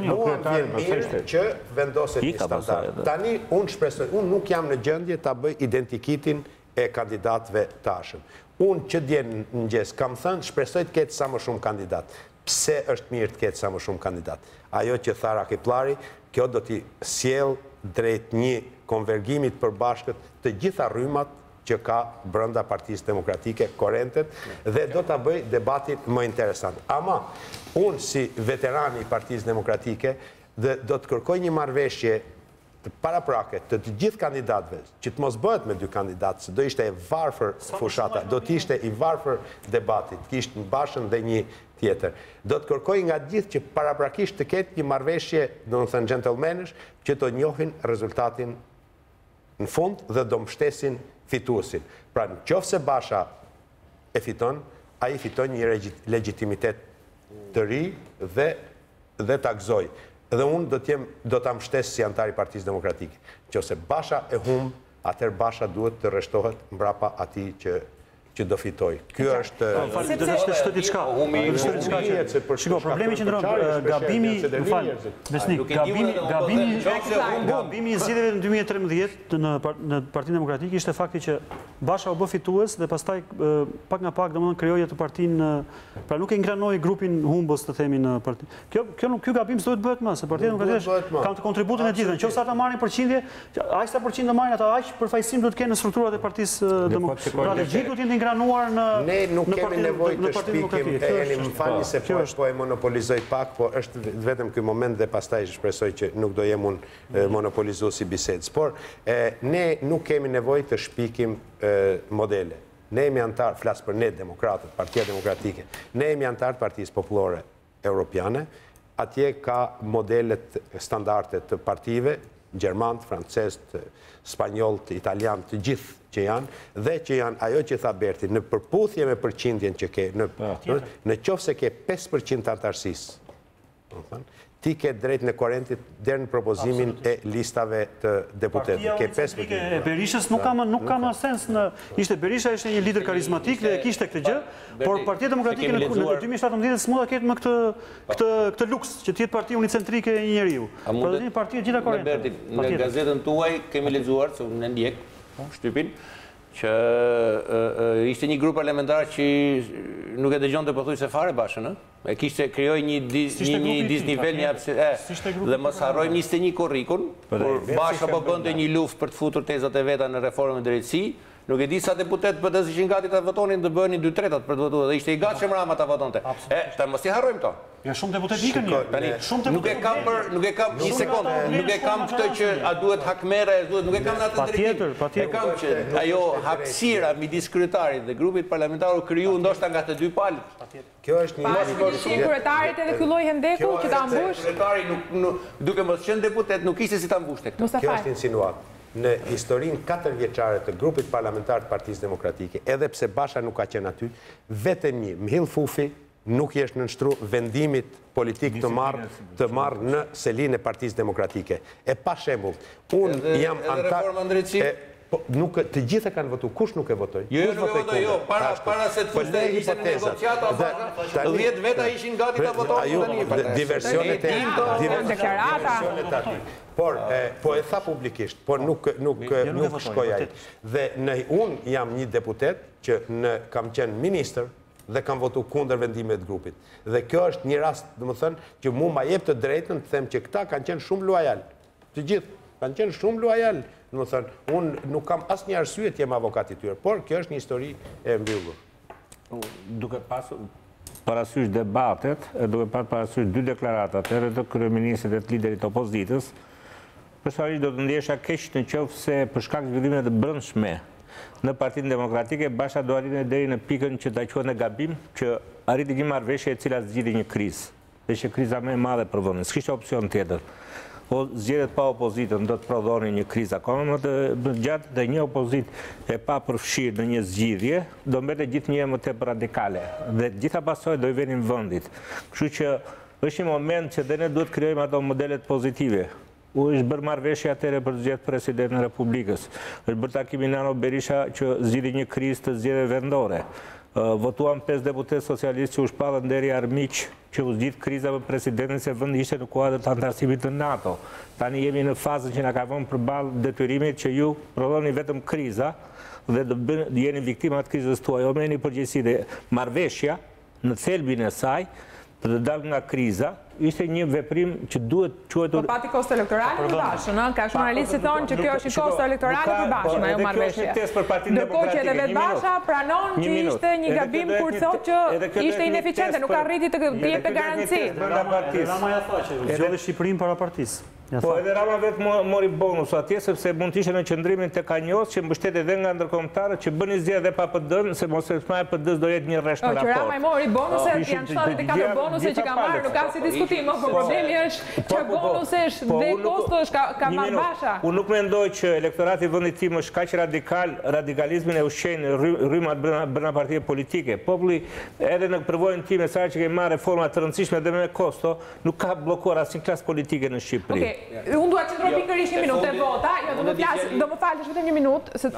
B: mua vjen mirë që vendoset një standard. Tani unë shpresoj, unë nuk jam në gjendje ta bëj identikitin e kandidatëve tashëm. Unë që dje në mëngjes kam thënë, shpresoj të ketë sa më shumë kandidat. Pse është mirë të ketë sa më shumë kandidat? Ajo që tha Rakipllari, kjo do t'i sjell drejt një konvergimit përbashkët të gjitha rrymat që ka brenda Partisë Demokratike korentet dhe do ta bëj debatin më interesant. Ama unë si veterani i Partisë Demokratike do të kërkoj një marrëveshje të paraprake të gjithë kandidatëve, që të mos bëhet me 2 kandidatë, se do ishte e varfër fushata, do të ishte i varfër debatit, kishte në Bashën dhe një tjetër. Do të kërkoj nga gjithë që paraprakisht të ketë një marrëveshje, domethënë gentlemanësh, që të njohin rezultatin në fund dhe do mbështesin fituesin. Pra në qoftë se Basha e fiton, ai fiton një legjitimitet të ri dhe ta gëzoj. Dhe unë do ta mbështes si antar i Partisë Demokratike. Nëse Basha e humb, atëherë Basha duhet të rreshtohet mbrapa atij që do fitoj. Kjo është...
C: Shtë diçka. Shiko, problemi që ndronë, gabimi, më falë, Besnik, gabimi i zgjedhjeve në 2013 në Partinë Demokratike ishte fakti që Basha u bë fitues dhe pastaj pak nga pak domethënë krijoi atë partinë, pra nuk e ngranoi grupin humbës të themi në parti. Ky gabim s'duhet bëhet më, se Partia Demokratike kanë të kontributin e gjithë. Nëse ata marrin përqindje, aq sa përqind do marrin ata, aq përfaqësim duhet të kenë në strukturat e Partisë Demokratike. Pra gjithë duhet të ingranuar në
B: ne nuk kemi nevojë të shpikim, më falni se po e monopolizoj pak, po është vetëm ky moment dhe pastaj shpresoj që nuk do jem unë monopolizuesi bisedës. Por ne nuk kemi nevojë të shpikim modele. Ne jemi antar, flas për ne demokratët, Partia Demokratike. Ne jemi antar të Partisë Popullore Europiane. Atje ka modelet standarde të partive, gjermant, francesët, spanjollët, italianët, të gjithë që janë, dhe që janë ajo që tha Berti, në përputhje me përqindjen që ke, në qoftë se ke 5% të antarësisë, ti ke drejt në korrentit deri në propozimin e listave të deputetëve. Ke 5%.
C: Berishës nuk ka më sens në... Berisha ishte një lider karizmatik dhe kishte këtë gjë, por Partia Demokratike në 2017 s'mund ta ketë më këtë luks, që të jetë parti unicentrike e një njeriu. Por do të jetë parti e gjitha korrente.
D: Në gazetën tuaj kemi lexuar, se unë ndjek shtypin, që ishte një grup parlamentar që nuk e dëgjonte pothuajse fare Bashën, e kishte krijoi një disnivel, dhe mos harrojmë 21 korrikun, por Basha po bënte një luftë për të futur tezat e veta në reformën e drejtësi, Nuk e di sa deputet PD ishin gati të votonin të bënin 2/3 për të votuar, dhe ishte i gatshëm Rama ta votonte. Ta mos i harrojmë këto.
C: Ja shumë deputet ikën një.
D: Nuk e kam një sekondë, nuk e kam këtë që a duhet hakmere, nuk e kam në atë drejtim. E kam që ajo hapësira midis kryetarit dhe grupit parlamentar u kriju ndoshta nga të dy palët.
B: Kjo është një
A: kryetarit edhe ky lloj hendeku që ta mbush.
D: Kryetari duke mos qenë deputet nuk ishte si ta mbushte këtë.
B: Kjo është insinuat. Në historinë 4 vjeçare të grupit parlamentar të Partisë Demokratike, edhe pse Basha nuk ka qenë aty, vetëm një Mhill Fufi nuk i është nënshtruar vendimit politik të marrë në selinë e Partisë Demokratike. E pa shembull, unë jam antar të gjithë kanë votuar, kush nuk e votoi?
D: Jo, para se të fuste ishte në negociata, 10 veta ishin gati ta votojnë.
B: Diversionet e
A: deklarata.
B: Po e tha publikisht, por nuk shkoj ai. Dhe unë jam një deputet që kam qenë ministër dhe kam votu kundër vendimit të grupit. Dhe kjo është një rast, domethënë, që mu ma jep të drejtën të them që këta kanë qenë shumë luajal. Të gjithë kanë qenë shumë luajal. Domethënë, unë nuk kam asnjë arsye të jem avokat i tyre, por kjo është një histori e mbyllur.
E: Duke pasur parasysh debatet, duke pasur parasysh 2 deklaratat, edhe të kryeministrit dhe të liderit opozitës, personalisht do të ndjesha keq në qoftë se për shkak të zhvillimeve të brendshme në Partinë Demokratike, Basha do arritë deri në pikën që ta quhet në gabim që arriti një marrëveshje e cila zgjidhi një krizë. Dhe që kriza më e madhe për vendin. S'kishte opsion tjetër. O zgjedhjet pa opozitën do të prodhonin një krizë akoma më të gjatë dhe një opozitë e pa përfshirë në një zgjidhje do mbete gjithnjë më tepër radikale dhe gjitha pasojat do i venin vendit. Kështu që është një moment që dhe ne duhet krijojmë ato modelet pozitive. Është bërë marrëveshje atëre për të zgjedhur presidentin e Republikës. Është bërë takimi Nano Berisha që zgjidhi një krizë të zgjedhjeve vendore. Votuan 5 deputet socialistë që u shpallën deri armiq që u zgjidh kriza për presidentin se vendi ishte në kuadër të antarësimit të NATO. Tani jemi në fazën që na ka vënë përballë detyrimit që ju prodhoni vetëm kriza dhe do jeni viktima të krizës tuaj. Jo merrni përgjegjësi dhe marrëveshja në thelbin e saj për të dalë nga kriza ishte një veprim që duhet quajtur.
A: Po pati kosto elektorale për Bashën, ka shumë analistë që thonë që kjo është kosto elektorale për Bashën, ajo marrëveshje. Ndërkohë që edhe vetë Basha pranon që ishte një gabim kur thotë që ishte ineficiente, nuk arriti të jepte garanci.
C: Rama ja tha që zgjodhi Shqipërinë para partisë.
E: Po edhe Rama vetë mori bonus atje sepse mund të ishte në qëndrimin tek Kanjos që mbështetet edhe nga ndërkombëtarët që bënin zgjedhje pa PD-n, se mos e thmaj PD-s do jetë një rresht në raport.
A: Rama i mori bonuset, janë 74 bonuse që ka marrë, nuk ka si diskutim, por problemi është që bonusesh dhe kostosh ka marrë Basha.
E: Unë nuk mendoj që elektorati i vendit tim është kaq radikal, radikalizmin e ushqejnë rrymat brenda partive politike. Populli edhe në përvojën time sa që kemi marrë reforma të rëndësishme dhe me kosto, nuk ka bllokuar asnjë klasë politike në Shqipëri.
A: Unë duhet që ndroj pikërisht 1 minutë e vota, do më falësh vetëm 1 minutë, se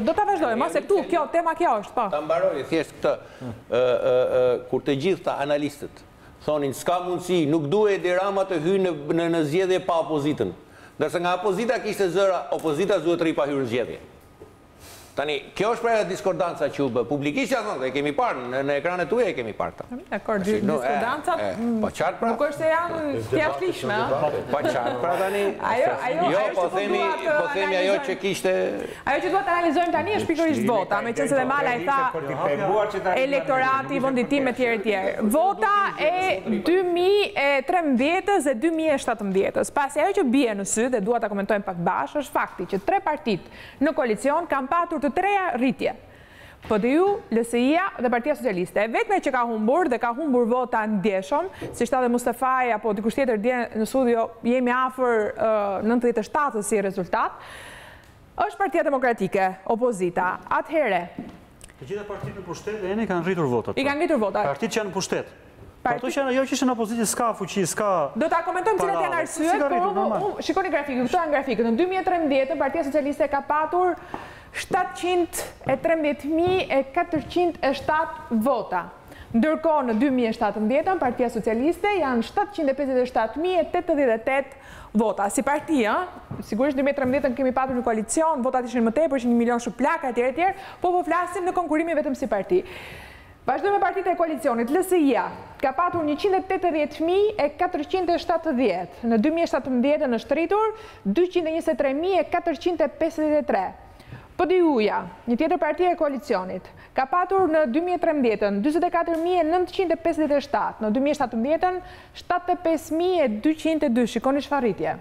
A: do ta vazhdojmë, se këtu kjo tema kjo është, po.
D: Ta mbaroj thjesht këtë, kur të gjitha analistët thonin s'ka mundësi, nuk duhet e Rama të hyjë në zgjedhje pa opozitën. Ndërsa nga opozita kishte zëra, opozita zotëri pa hyrë në zgjedhje. Tani, kjo është pra diskordanca që u bë. Publikisht ja thonë, e kemi parë, në ekranet tuaja e kemi parë këta.
A: Dakor, diskordancat nuk është se janë thjeshtlishme.
D: Pa qartë pra tani. Jo, po themi ajo që kishte...
A: Ajo që duhet të analizojmë tani është pikërisht vota, me qënë se dhe Mala e tha elektorati, venditim e tjerë. Vota e 2013 dhe 2017. Pasi ajo që bie në sy, dhe duhet të komentojmë pak bashkë, është fakti që 3 partit në koalicion kanë patur të 3 rritje. PDU, LSI-a dhe Partia Socialiste. Vetme që ka humbur dhe ka humbur vota ndjeshëm, si shta dhe Mustafaj apo dikush tjetër dje në studio, jemi afër 97 si rezultat, është Partia Demokratike, opozita. Atëhere...
C: Të gjitha partitë në pushtet dhe eni kanë rritur votat.
A: I kanë rritur votat.
C: Partitë që janë në pushtet. Ato që jo që ishte në opozitë s'ka fuqi, s'ka...
A: Do ta komentojmë cilat janë arsyet, por shikoni grafikën, këto janë grafikët. Në 2013, Partia Socialiste ka patur 753.407 vota. Ndërkohë në 2017, Partia Socialiste janë 757.088 vota. Si partia, sigurisht 2013 kemi patur një koalicion, votat ishin më tepër, ishin 1 milion plaka, etj, po flasim në konkurimi vetëm si parti. Vazhdojmë me partitë e koalicionit. LSI-a ka patur 180.470. Në 2017 është rritur 223.453. PDU-ja, një tjetër parti e koalicionit, ka patur në 2013 24.957, në 2017 75.202, shikoni çfarë rritje.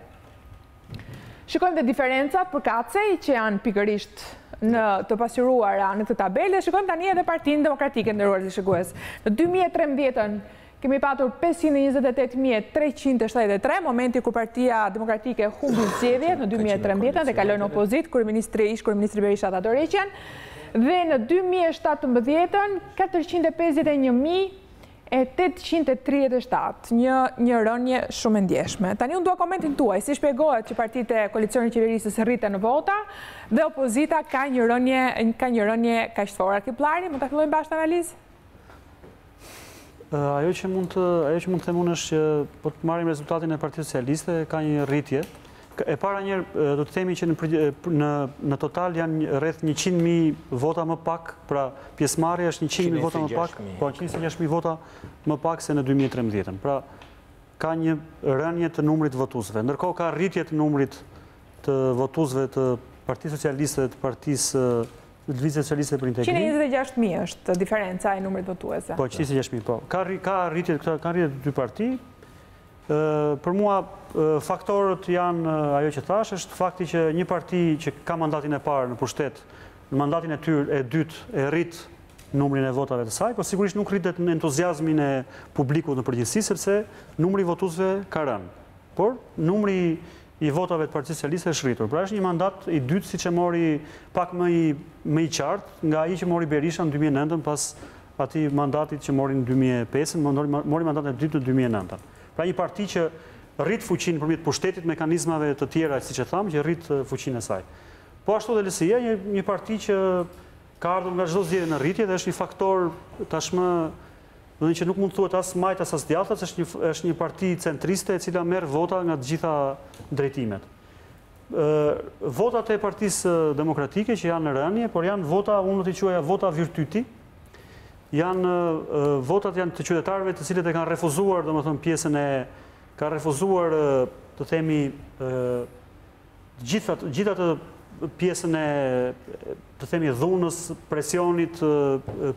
A: Shikojmë dhe diferencat për Kacej, që janë pikërisht në të pasqyruara në këtë tabelë, dhe shikojmë tani edhe Partinë Demokratike, nderuar shikues. Në 2013 kemi patur 528.373, momenti kur Partia Demokratike humbi zgjedhjet në 2013 dhe kaloi në opozit, kryeministri Berisha ta dorëheqjen, dhe në 2017 451.837, një rënje shumë e ndjeshme. Tani unë dua komentin tuaj, si shpjegohet që partitë e koalicionit qeverisës rriten në vota dhe opozita ka një rënje kaq të fortë. Kiplari, mund ta fillojmë bashkë analizë?
C: Ajo që mund të them unë është që po të marrim rezultatin e Partisë Socialiste, ka një rritje. E para njerë, do të themi që në total janë rreth 100.000 vota më pak, pra pjesëmarrja është 100.000 vota më pak, po 126.000 vota më pak se në 2013. Pra ka një rënje të numrit votuesve. Ndërkohë ka rritje të numrit të votuesve të Partisë Socialiste dhe të Partisë Lëvizje Socialiste për Integrim.
A: 126.000 është diferenca e numrit votuesve.
C: Po, 126.000, po. Ka rritje të dy parti. Për mua, faktorët janë ajo që thash, është fakti që një parti që ka mandatin e parë në pushtet, në mandatin e dytë e rrit numrin e votave të saj, po sigurisht nuk rritet në entuziazmin e publikut në përgjithësi, sepse numri votuesve ka rënë. Por, numri i votave të Partisë Socialiste është rritur. Pra është një mandat i dytë siç e mori pak më i qartë nga ai që mori Berisha në 2009 pas atij mandatit që mori në 2005, mori mandatin e dytë në 2009. Pra një parti që rrit fuqinë përmjet pushtetit, mekanizmave të tjera, siç e tham, që rrit fuqinë e saj. Po ashtu dhe LSI-ja, një parti që ka ardhur nga çdo zgjedhje në rritje dhe është një faktor tashmë, do të thënë që nuk mund të thuhet as majt as djathtas, është një parti centriste e cila merr vota nga të gjitha drejtimet. Votat e Partisë Demokratike që janë në rënje, por janë vota, unë do t'i quaja vota virtyti, janë votat janë të qytetarëve të cilët e kanë refuzuar, domethënë pjesën e ka refuzuar të themi gjitha të pjesën e të themi dhunës, presionit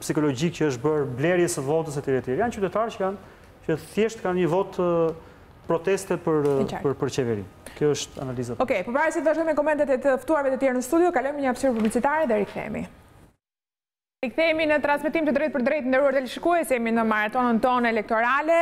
C: psikologjik që është bërë blerjes së votës e tjerë. Janë qytetarë që thjesht kanë një vot proteste për qeveri. Kjo është analiza.
A: Okej, përpara se të vazhdojmë me komentet e të ftuarve të tjerë në studio, kalojmë një hapësirë publicitare dhe rikthehemi. Rikthehemi në transmetim të drejtë për drejtë, nderuar teleshikues, jemi në maratonën tonë elektorale.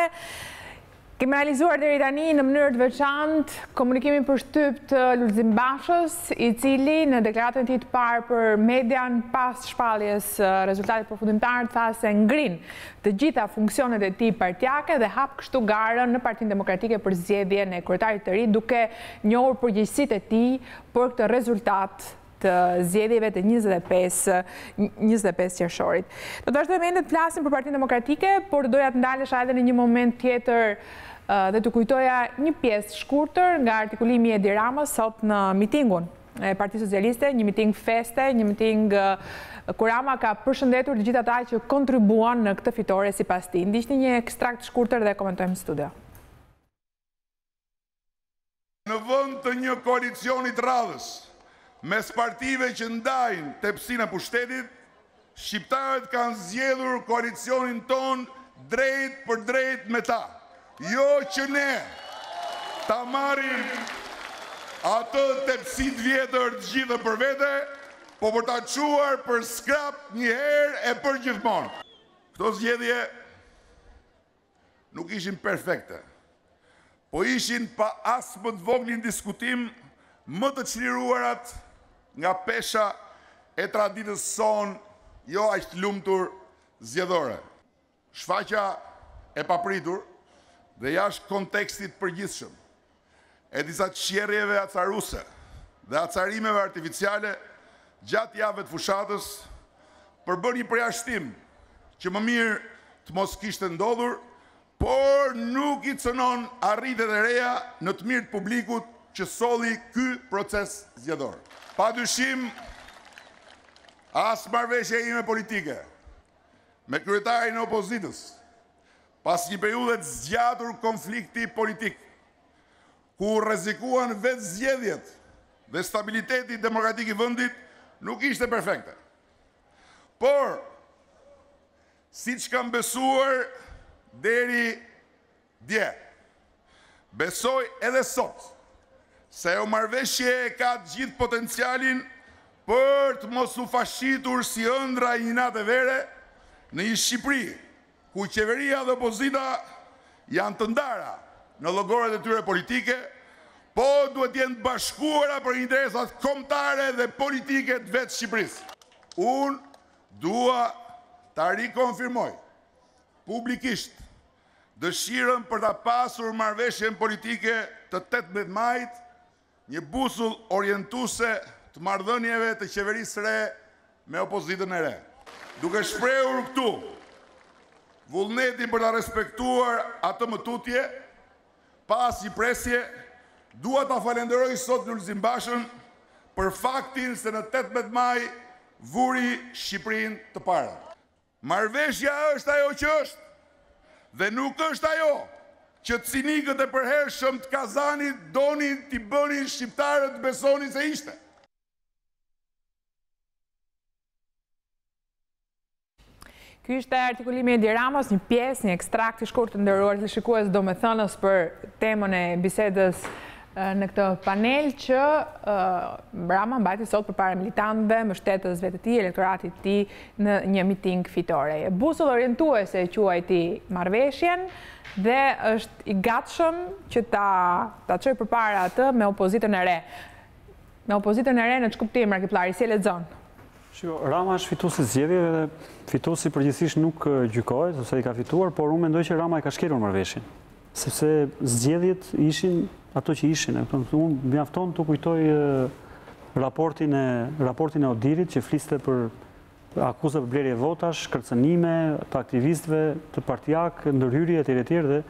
A: Kemi realizuar deri tani në mënyrë të veçantë komunikimin për shtyp të Lulzim Bashës, i cili në deklaratën e tij të parë për median pas shpalljes rezultatit përfundimtar tha se ngrin të gjitha funksionet e tij partijake dhe hap kështu garën në Partinë Demokratike për zgjedhjen e kryetarit të ri, duke njohur përgjegjësitë e tij për këtë rezultat të zgjedhjeve të 25 qershorit. Do të vazhdojmë ende të flasim për Partinë Demokratike, por doja të ndalesha edhe në një moment tjetër dhe të kujtoja një pjesë shkurtër nga artikulimi i Edi Ramës sot në mitingun e Partisë Socialiste, një miting feste, një miting ku Rama ka përshëndetur të gjithë ata që kontribuan në këtë fitore sipas tij. Ndiqni një ekstrakt shkurtër dhe komentojmë në studio.
G: Në vend të një koalicioni të radhës mes partive që ndajnë tepsinë e pushtetit, shqiptarët kanë zgjedhur koalicionin ton drejt për drejt me ta. Jo që ne ta marrim atë tepsit vjetër të gjithë për vete, po për ta quar për skrap një herë e për gjithmonë. Këto zgjedhje nuk ishin perfekte, po ishin pa as më të voglin diskutim më të çliruarat nga pesha e traditës son jo aq të lumtur zgjedhore. Shfaqja e papritur dhe jashtë kontekstit përgjithshëm e disa qerrjeve acaruse dhe acarimeve artificiale gjatë javëve të fushatës përbën një përjashtim që më mirë të mos kishte ndodhur, por nuk i cënon arritet e reja në të mirë të publikut që solli ky proces zgjedhor. Padyshim, as marrëveshja ime politike me kryetarin e opozitës, pas një periudhe të zgjatur konflikti politik, ku rrezikuan vetë zgjedhjet dhe stabiliteti demokratik i vendit, nuk ishte perfekte. Por, si që kam besuar deri dje, besoj edhe sot, se o marrëveshje ka gjithë potencialin për të mos u fashitur si ëndra i një natë vere në një Shqipëri, ku qeveria dhe opozita janë të ndara në llogaret e tyre politike, po duhet jenë bashkuara për interesat kombëtare dhe politike të vetë Shqipërisë. Unë dua ta rikonfirmoj publikisht dëshirën për ta pasur marrëveshjen politike të 18 majit, një busull orientuese të marrëdhënieve të qeverisë së re me opozitën e re. Duke shprehur këtu vullnetin për ta respektuar atë më tutje, pas i presje, dua ta falenderoj sot Lulzim Bashën për faktin se në 18 maj vuri Shqipërinë të parë. Marrëveshja është ajo që është, dhe nuk është ajo që cinikët e përhershëm të Kazanit donin t'i bënin shqiptarët besonin se ishte.
A: Ky ishte artikulimi e Edi Ramos, një pjesë, një ekstrakt i shkurtë të nderuar të shikues domethënës për temën e bisedës në këtë panel që Rama mbajti sot përpara militantëve, mbështetësve të tij, elektoratit të tij në një miting fitore. Busull orientuese e quajti marrëveshjen dhe është i gatshëm që ta çojë përpara atë me opozitën e re. Me opozitën e re në ç'kuptim, Rakipllari, si e lexon?
C: Rama është fituesi zgjedhjeve dhe fituesi përgjithsisht nuk gjykohet ose i ka fituar, por unë mendoj që Rama e ka shkelur marrëveshjen. Sepse zgjedhjet ishin ato që ishin. Unë mjafton të kujtoj raportin e Odirit që fliste për akuza për blerje votash, kërcënime të aktivistëve, të partijak, ndërhyrje etj. Dhe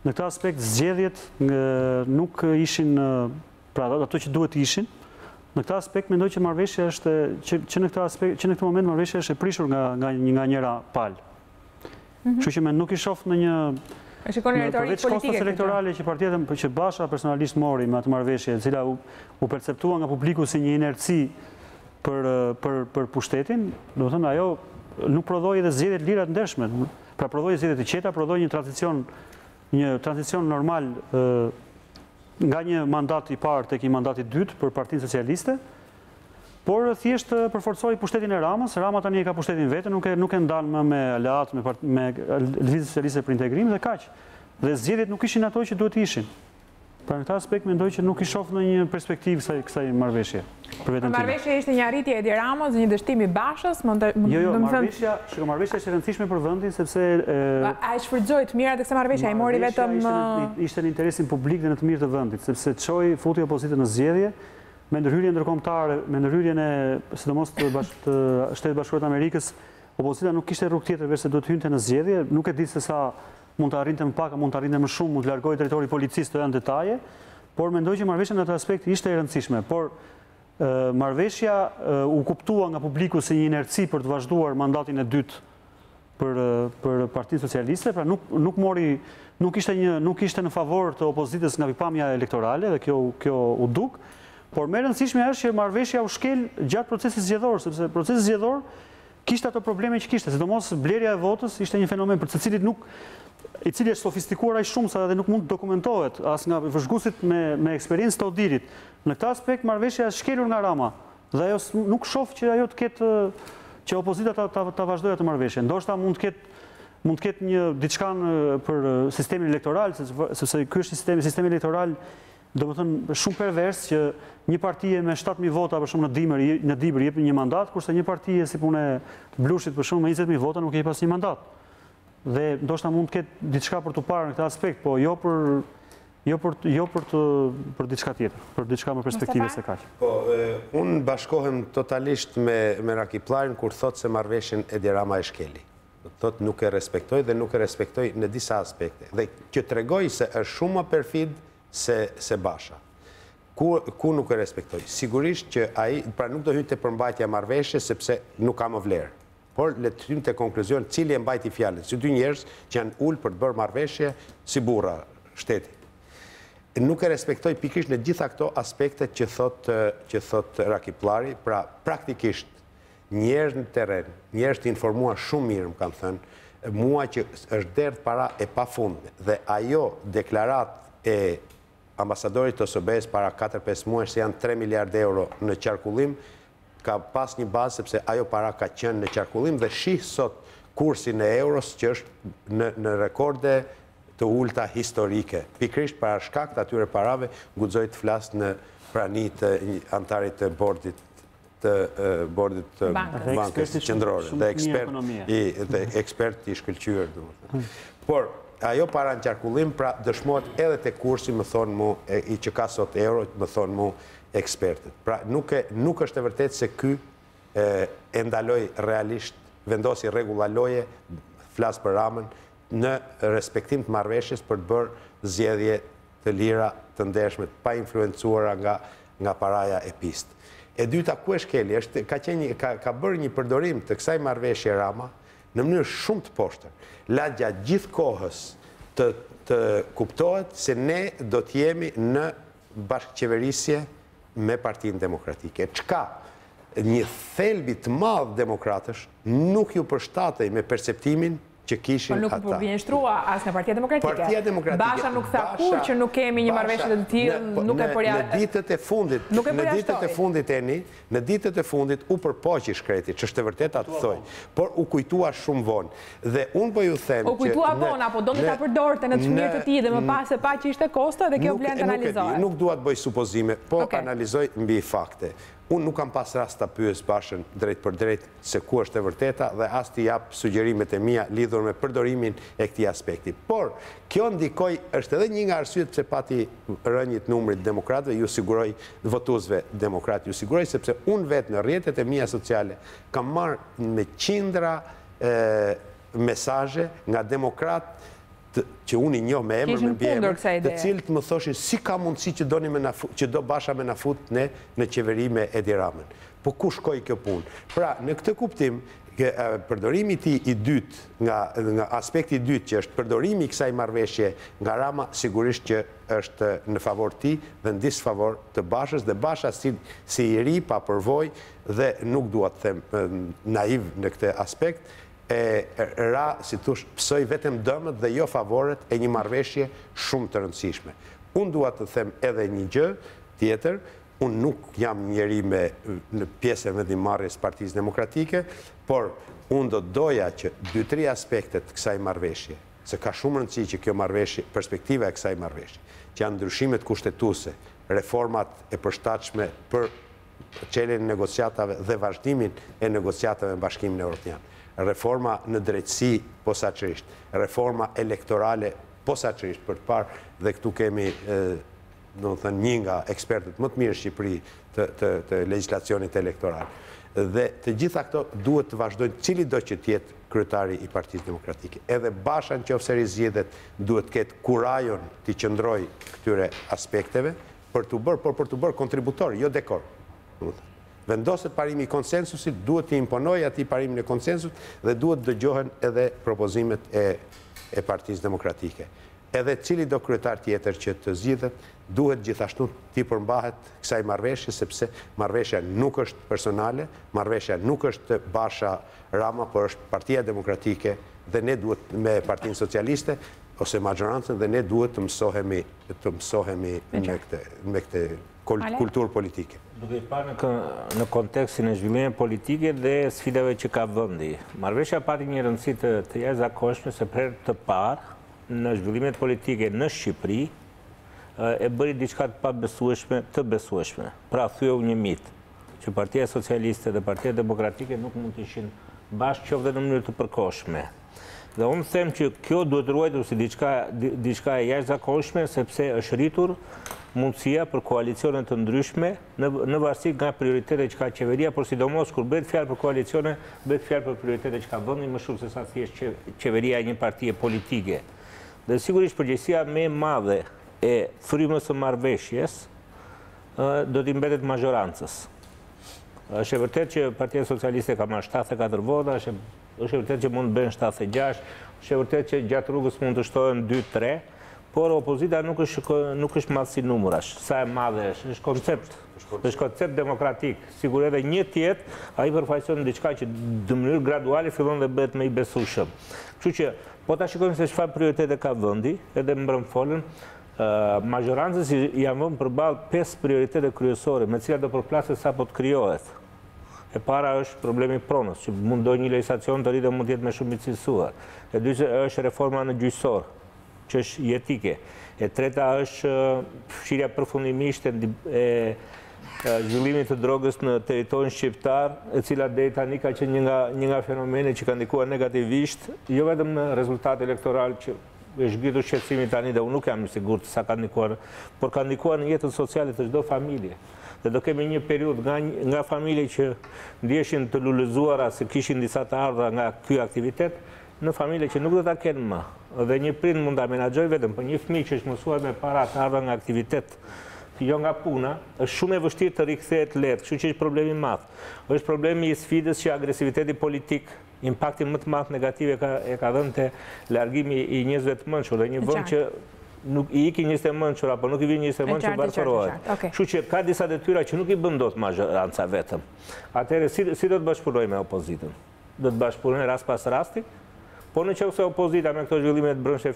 C: në këtë aspekt zgjedhjet nuk ishin pra ato që duhet ishin. Në këtë aspekt mendoj që marrëveshja është që në këtë moment marrëveshja është e prishur nga njëra palë. Kështu që nuk i shoh në një përveç kostos elektorale që partia që Basha personalisht mori me atë marrëveshje, e cila u perceptua nga publiku si një inerci për pushtetin, do të thënë ajo nuk prodhoi edhe zgjedhje të lira të ndershme. Pra prodhoi zgjedhje të qeta, prodhoi një tranzicion normal nga një mandat i parë tek një mandat i dytë për Partinë Socialiste, por thjesht përforcoi pushtetin e Ramës. Rama tani e ka pushtetin vetë, nuk e ndan më me aleat me Lëvizjen Socialiste për Integrim dhe kaq. Dhe zgjedhjet nuk ishin ato që duhet ishin. Pra në këtë aspekt mendoj që nuk i shoh në një perspektivë kësaj marrëveshje.
A: Marrëveshja ishte një arritje e Edi Ramos, një dështim i Bashës,
C: marrëveshja është e rëndësishme për vendin sepse
A: ai shfrytëzoi të mirat e kësaj marrëveshje, ai mori vetëm
C: ishte në interesin publik dhe në të mirë të vendit, sepse futi opozitën në zgjedhje me ndërhyrjen ndërkombëtare, me ndërhyrjen e sidomos të Shtetit Bashkuar të Amerikës, opozita nuk kishte rrugë tjetër veç se duhet hynte në zgjedhje, nuk e di se sa mund të arrinte më pak, mund të arrinte më shumë, mund të largojë territori policisë, të janë detaje, por mendoj që marrëveshja në atë aspekt ishte e rëndësishme, por marrëveshja u kuptua nga publiku si një inerci për të vazhduar mandatin e dytë për Partinë Socialiste, pra nuk ishte në favor të opozitës nga pikpamja elektorale dhe kjo u duk. Por më e rëndësishme është që marrëveshja u shkel gjatë procesit zgjedhor, sepse procesi zgjedhor kishte ato probleme që kishte, sidomos blerja e votës ishte një fenomen për të cilit i cili është sofistikuar aq shumë sa edhe nuk mund të dokumentohet as nga vëzhguesit me eksperiencë të Odirit. Në këtë aspekt marrëveshja është shkelur nga Rama dhe ajo nuk shoh që ajo të ketë që opozita ta vazhdojë atë marrëveshje. Ndoshta mund të ketë një diçka për sistemin elektoral, sepse ky është sistemi elektoral do të thënë shumë pervers që një partije me 7.000 vota për shumë në Dibër jep një mandat, kurse një partije si punë Blushit për shumë me 20.000 vota nuk e jep asnjë mandat. Dhe ndoshta mund të ketë diçka për të parë në këtë aspekt, po jo për diçka tjetër, për diçka me perspektive se kaq.
B: Po, unë bashkohem totalisht me Rakiplarin kur thot se marrëveshjen Edi Rama e shkeli. Thot nuk e respektoj dhe nuk e respektoj në disa aspekte. Dhe që tregoj se është shumë më perfid se Basha. Ku nuk e respektoj? Sigurisht që ai, pra nuk do hyjë për mbajtja marrëveshje sepse nuk ka më vlerë. Por le të hyjmë te konkluzion cili e mbajti fjalën. Si dy njerëz që janë ul për të bërë marrëveshje si burra shteti. nuk e respektoj pikrisht në gjitha këto aspektet që thot Rakiplari, pra praktikisht njerëz në teren, njerëz të informuar shumë mirë, më kanë thënë, mua që është derdh para e pafundme, dhe ajo deklarat e ambasadorit të OSBE-s para 4-5 muaj se janë 3 miliard euro në qarkullim, ka pas një bazë sepse ajo para ka qenë në qarkullim dhe shih sot kursin e euros që është në rekorde të ulta historike. Pikrisht para shkak të atyre parave guxoj të flas në prani të antarit të bordit të bankës qendrore dhe ekspert i shkëlqyer, domethënë. Por ajo para në qarkullim pra dëshmohet edhe te kursi, më thonë mu i që ka sot euro, më thonë mu ekspertët. Pra nuk është e vërtet se ky e ndaloj realisht, vendosi rregulla loje, flas për Ramën, në respektim të marrëveshjes për të bërë zgjedhje të lira, të ndershme, pa influencuara nga paraja e pistë. E dyta, ku e shkeli? Ka bërë një përdorim të kësaj marrëveshje Rama në mënyrë shumë të poshtër. La gjatë gjithë kohës të kuptohet se ne do të jemi në bashkëqeverisje me Partinë Demokratike. Çka një thelbi të madh demokratësh nuk ju përshtatej me perceptimin që kishin ata.
A: Por nuk përvjenshtrua as në Partia Demokratike.
B: Partia Demokratike.
A: Basha nuk tha kur që nuk kemi një marrëveshje të tillë, nuk e përja.
B: Në ditët e fundit, në ditët e fundit u përpoqi shkreti, që është e vërtet atë thoj, por u kujtua shumë vonë. Dhe unë po ju them që
A: u kujtua vonë apo donte ta përdorte në çmir të tij dhe më pas se pa që ishte kosto dhe kjo vlen të analizohet.
B: Nuk dua të bëj supozime, po analizoj mbi fakte. Unë nuk kam pas rast të pyes Bashën drejt për drejt se ku është e vërteta dhe as t'i jap sugjerimet e mia lidhur me përdorimin e këtij aspekti. Por kjo ndikoj është edhe një nga arsyet pse pati rënjit numrit demokratëve, ju siguroj votuesve demokratë, ju siguroj sepse unë vetë në rrjetet e mia sociale kam marrë me qindra mesazhe nga demokratë që unë i njoh me emër me mbiemër, të cilët më thoshin si ka mundësi që do Basha me na fut ne në qeveri me Edi Ramën. Po ku shkoi kjo punë? Pra, në këtë kuptim, përdorimi i dytë, nga aspekti i dytë që është përdorimi i kësaj marrëveshje nga Rama, sigurisht që është në favor ti dhe në disfavor të Bashës, dhe Basha si i ri pa përvojë dhe nuk dua të them naiv në këtë aspekt, si thush, pësoj vetëm dëmët dhe jo favoret e një marrëveshje shumë të rëndësishme. Unë dua të them edhe një gjë tjetër, unë nuk jam njeri në pjesë e vendimarrjes Partisë Demokratike, por unë do doja që 2-3 aspektet kësaj marrëveshje, se ka shumë rëndësi që kjo marrëveshje, perspektiva e kësaj marrëveshje, që janë ndryshimet kushtetuese, reformat e përshtatshme për çeljen e negociatave dhe vazhdimin e negociatave në Bashkimin Evropian. Reforma në drejtësi posaçërisht, reforma elektorale posaçërisht për të parë, dhe këtu kemi një nga ekspertët më të mirë në Shqipëri të legjislacionit elektoral. Dhe të gjitha këto duhet të vazhdojnë cili do që tjetë kryetari i Partisë Demokratike. Edhe Basha nëse rizgjedhet duhet ketë kurajon të qëndroj këtyre aspekteve për të bërë kontributor, jo dekor. Vendoset parimi i konsensusit, duhet të imponoj ati parimin e konsensusit dhe duhet dëgjohen edhe propozimet e Partisë Demokratike. Edhe cili do kryetar tjetër që të zgjidhet, duhet gjithashtu t'i përmbahet kësaj marrëveshje, sepse marrëveshja nuk është personale, marrëveshja nuk është Basha Rama, por është Partia Demokratike dhe ne duhet me Partinë Socialiste ose majorancën dhe ne duhet të mësohemi me këtë kulturë politike.
E: Duke i parë në kontekstin e zhvillimit politike dhe sfidave që ka vendi. Marrëveshja pati një rëndësi të jashtëzakonshme se për herë të parë në zhvillimet politike në Shqipëri e bëri diçka të besueshme. Pra thyeu një mit që Partia Socialiste dhe Partia Demokratike nuk mund të ishin bashkë qoftë në mënyrë të përkohshme. Dhe unë them që kjo duhet ruajtur si diçka e jashtëzakonshme sepse është rritur mundësia për koalicione të ndryshme në varësi nga prioritetet që ka qeveria, por sidomos kur bëhet fjalë për koalicione, bëhet fjalë për prioritetet që ka vendi më shumë se sa thjesht qeveria e një partie politike. Dhe sigurisht përgjegjësia më e madhe e frymës së marrëveshjes do t'i mbetet majorancës. Është e vërtetë që Partia Socialiste ka marrë 74 vota, është e vërtetë që mund të bëhen 76, është e vërtetë që gjatë rrugës mund të shtohen 2-3, por opozita nuk është madhësi numërash, sa e madhe është koncept. është koncept demokratik. Sigur edhe një tjetë, a i përfaqëson diçka që në mënyrë graduale fillon dhe bëhet me i besueshëm. Kështu që, po ta shikojmë se çfarë prioritete ka vendi, edhe më mbrëm folën, majorancës janë vënë përballë 5 prioritete kryesore, me cilat do përplaset sa po të krijohet. E para është problemi pronës, që mundoj një legjislacion të ri dhe mund të jetë me shumë i cilësuar. E dyta është reforma në gjyqësor, që është jetike. E treta është fshirja përfundimisht e zhvillimit të drogës në territorin shqiptar, e cila deri tani ka qenë një nga fenomene që ka ndikuar negativisht, jo vetëm në rezultat elektoral që është ngritur shqetësimi tani dhe unë nuk jam i sigurt sa ka ndikuar, por ka ndikuar në jetën sociale të çdo familje. Dhe do kemi një periudhë nga familje që ndjeshin të lulëzuara se kishin disa të ardha nga ky aktivitet, në familje që nuk do ta kenë më. Dhe një prind mund ta menaxhojë vetëm, por një fëmijë që është mësuar me para të ardha nga aktivitet, jo nga puna, është shumë e vështirë të rikthehet lehtë, kështu që është problemi i madh. Është problemi i sfidës që agresiviteti politik, impakti më të madh negativ e ka dhënë te largimi i njerëzve të mençur, dhe një vend që nuk i iki njerëz të mençur apo nuk i vjen njerëz të mençur varfërohet. Kështu që ka disa detyra që nuk i bën dot majoranca vetëm. Atëherë si do të bashkëpunojmë me opozitën? Do të bashkëpunojmë rast pas rasti? Po në qoftë se opozita me këto zhvillime të brendshme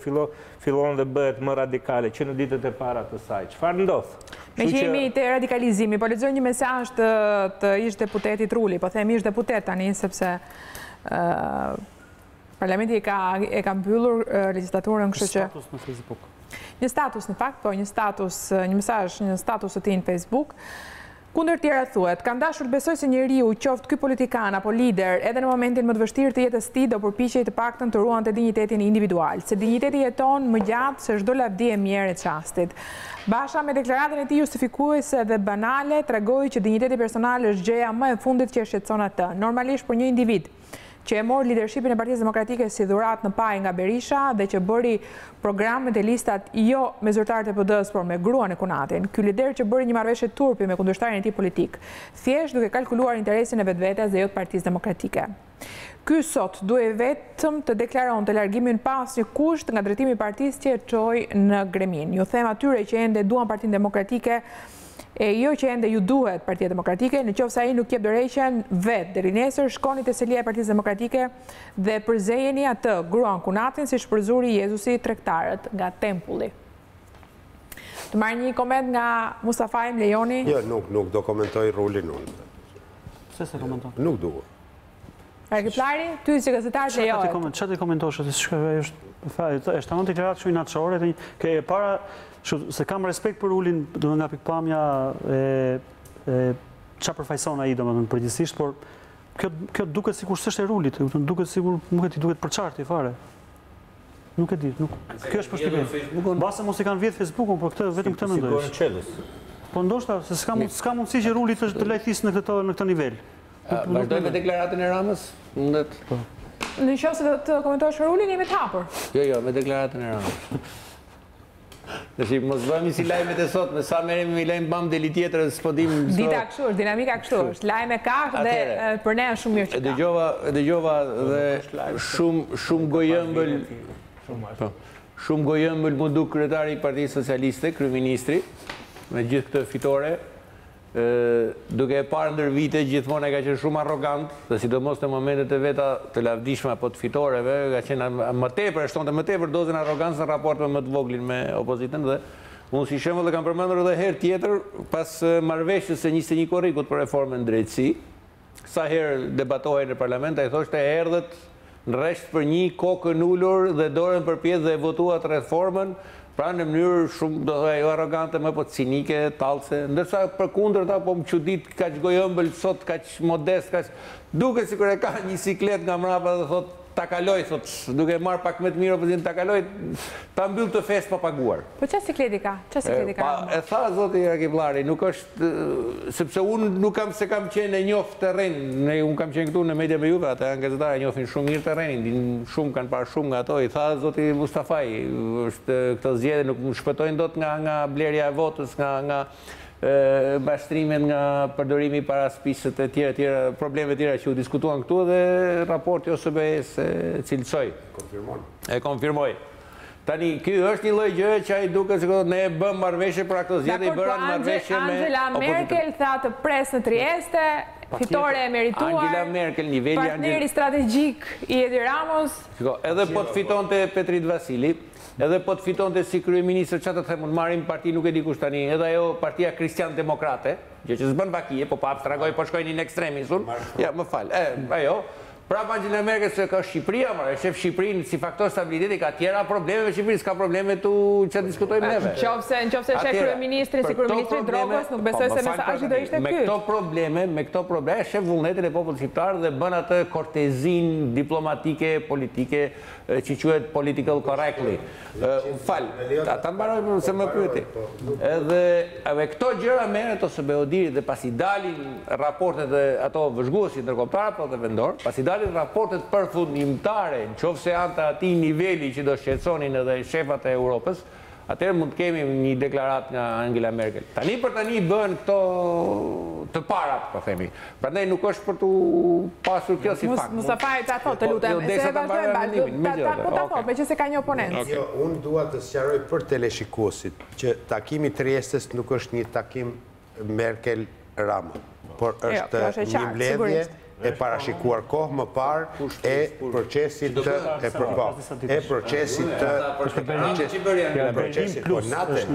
E: fillon dhe bëhet më radikale që në ditët e para të saj. Çfarë ndodh?
A: Me që jemi te radikalizimi, po lexoj një mesazh të ish deputetit Ruli, po themi ish deputet tani sepse parlamenti e ka mbyllur legjislaturën, kështu që
C: status në Facebook.
A: Një status në fakt, po një mesazh, një status të tij në Facebook. Kundër tjera thuhet, kam dashur të besoj se njeriu, qoftë ky politikan apo lider, edhe në momentin më të vështirë të jetës tij do përpiqej të paktën të ruante dinjitetin individual, se dinjiteti jeton më gjatë se çdo lavdi e mirë e çastit. Basha me deklaratën e tij justifikuese dhe banale tregoi që dinjiteti personal është gjëja më e fundit që e shqetëson atë. Normalisht për një individ që e mori lidershipin e Partisë Demokratike si dhurat në paj nga Berisha dhe që bëri programet e listat jo me zyrtarët e PD-s, por me gruan e Kunatin. Ky lider që bëri një marrëveshje turpi me kundërshtarin e tij politik, thjesht duke kalkuluar interesin e vetvetes dhe jo të Partisë Demokratike. Ky sot duhet vetëm të deklaronte largimin pas një kusht nga drejtimi i partisë që e çoi në gremin. Ju them atyre që ende duan Partinë Demokratike e jo që ende ju duhet Partia Demokratike, në qoftë se ai nuk jep dorëheqjen vetë deri nesër, shkoni te selia e Partisë Demokratike dhe përzejeni atë gruan Kunatin si shpërzuri Jezusi tregtarët nga tempulli. Të marr një koment nga Mustafa, më lejoni?
B: Jo, nuk do komentoj Rulin unë.
C: Pse se komenton?
B: Nuk duhet.
A: Arkiplari, ty si gazetar lejohet.
C: Çfarë ti komentosh? Është anë deklaratë shumë natëshore, që e para se kam respekt për Ulin nga pikpamja çfarë përfaqëson ai domethënë përgjithsisht, por kjo duket sikur s'është e Rulit, duket sikur nuk e di, duket përçarti fare. Nuk e di, kjo është përshtypje. Base mos i kanë vjedh Facebookun, por vetëm këtë mendoj. Po ndoshta se s'ka mundësi që Ruli të lajthisë në këtë nivel.
D: Vazhdoj me deklaratën e Ramës?
A: Në qoftë se do të komentosh Rulin, jemi të hapur.
D: Jo, me deklaratën e Ramës. Mos bëhemi si lajmet e sot, me sa merrem me lajm bam deli tjetër, s'po dim.
A: Dita kështu është, dinamika kështu është. Lajme ka dhe për ne është shumë mirë që ka.
D: Dëgjova dhe shumë gojëmbël. Shumë gojëmbël mu duk kryetari i Partisë Socialiste, kryeministri, me gjithë këtë fitore, duke e parë ndër vite gjithmonë e ka qenë shumë arrogant, dhe sidomos në momentet e veta të lavdishme apo të fitoreve, ka qenë më tepër, shtonte më tepër dozën arrogancë në raport me më të voglin me opozitën, dhe unë si shembull e kam përmendur edhe herë tjetër pas marrëveshjes së 21 korrikut për reformën drejtësi, sa herë debatohej në parlament, ai thoshte erdhët në rresht për një kokë ulur dhe dorën përpjekë dhe e votuat reformën. Pra në mënyrë shumë, do dhe jo arrogante, më po cinike, talse, ndërsa për kundër ta po më qudit kaq gojëmbël sot, kaq modest, duke si kër e ka një siklet nga mrapa dhe thot, ta kaloj, thot, duke marrë pak më të mirë opozitën, ta kaloj, ta mbyll të festë pa paguar.
A: Po që sikleti ka?
D: E tha zoti Rakiplari, nuk është, sepse unë nuk kam se kam qenë e njoftë terrenin, unë kam qenë këtu në media me juve, ata janë gazetarë njofin shumë mirë terrenin, shumë kanë parë shumë nga ato, i tha zoti Mustafaj, këto zgjedhje nuk më shpëtojnë dot nga blerja e votës, nga bashtrimet, nga përdorimi para spisët e tjera, probleme tjera që u diskutuan këtu dhe raporti OSBE-s e cilësoj. E konfirmoj. Tani, ky është një lloj gjë që ai duket se ne e bëm marrëveshje për ato zgjedhje, i bëran marrëveshje me
A: Angela Merkel tha të pres në Trieste, fitore e merituar.
D: Angela Merkel, niveli
A: partneri strategjik i Edi Ramos.
D: Shiko, edhe po të fitonte Petrit Vasili, edhe po të fitonte si kryeministër, çfarë të them, marrim parti nuk e di kush tani, edhe ajo Partia Kristian Demokrate, që s'bën vakije, po pa abstragoj, po shkojnë in extremis, ja, më fal. Ajo prapa Angela Merkel se ka Shqipëria, e shef Shqipërinë si faktor stabiliteti, ka tjera probleme me Shqipërinë, s'ka probleme që diskutojmë neve.
A: Nëse shef kryeministri si kryeministri drogës, nuk besoj se mesazhi do ishte ky.
D: Me këto probleme, shef vullnetin e popullit shqiptar dhe bën atë kortezin diplomatike, politike, që quhet political correctly. Fal, ta mbaroj se më pyeti. Edhe këto gjëra merret ose Beodiri dhe pasi dalin raportet e ato vëzhguesit ndërkombëtar apo dhe vendor, pasi dalin raportet përfundimtare, nëse janë të atij niveli që do shqetësonin edhe shefat e Europës, atëherë mund të kemi një deklaratë nga Angela Merkel. Tani për tani bën këto të parat, po themi. Prandaj nuk është për të pasur kjo si fakt.
A: Mustafaj ta thotë, të lutem, se vazhdojmë po ta thotë, meqense ka një oponent.
B: Jo, unë dua të sqaroj për teleshikuesit që takimi i Triestes nuk është një takim Merkel-Rama, por është një mbledhje e parashikuar kohë më parë e procesit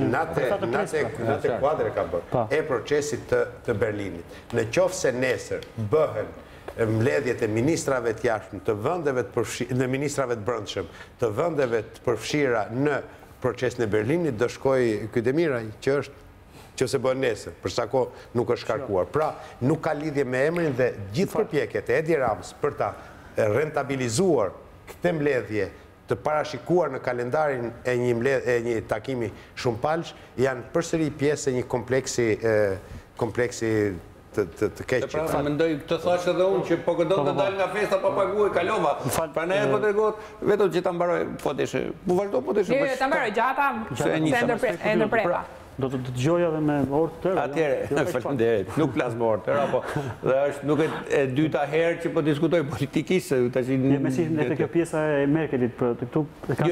B: natë kuadre ka bërë, e procesit të Berlinit. Në qoftë se nesër bëhen mbledhjet e ministrave të jashtëm, të vendeve të ministrave të brendshëm, të vendeve të përfshira në procesin e Berlinit, do shkoj ky Demiraj që është që se bën nesër, për sa kohë nuk është shkarkuar. Pra, nuk ka lidhje me emrin dhe gjithë përpjekjet e Edi Ramës për ta rentabilizuar këtë mbledhje të parashikuar në kalendarin e një takimi shumë palç, janë përsëri pjesë e një kompleksi të keq.
D: Pra, mendoj të thash edhe unë që po këdo të dal nga festa pa paguaj kalova. Pra ne po tregohet vetëm që ta mbaroj, po deshe. Po vazhdo po deshe.
A: Jo, ta mbaroj gjata se ndërpreva.
C: Do të dëgjoja dhe me orë të tërë.
D: Atëherë, faleminderit. Nuk flas me orë të tërë, apo dhe është nuk e dyta herë që po diskutoj politikisë, tash
C: me kjo pjesa e Merkelit këtu kam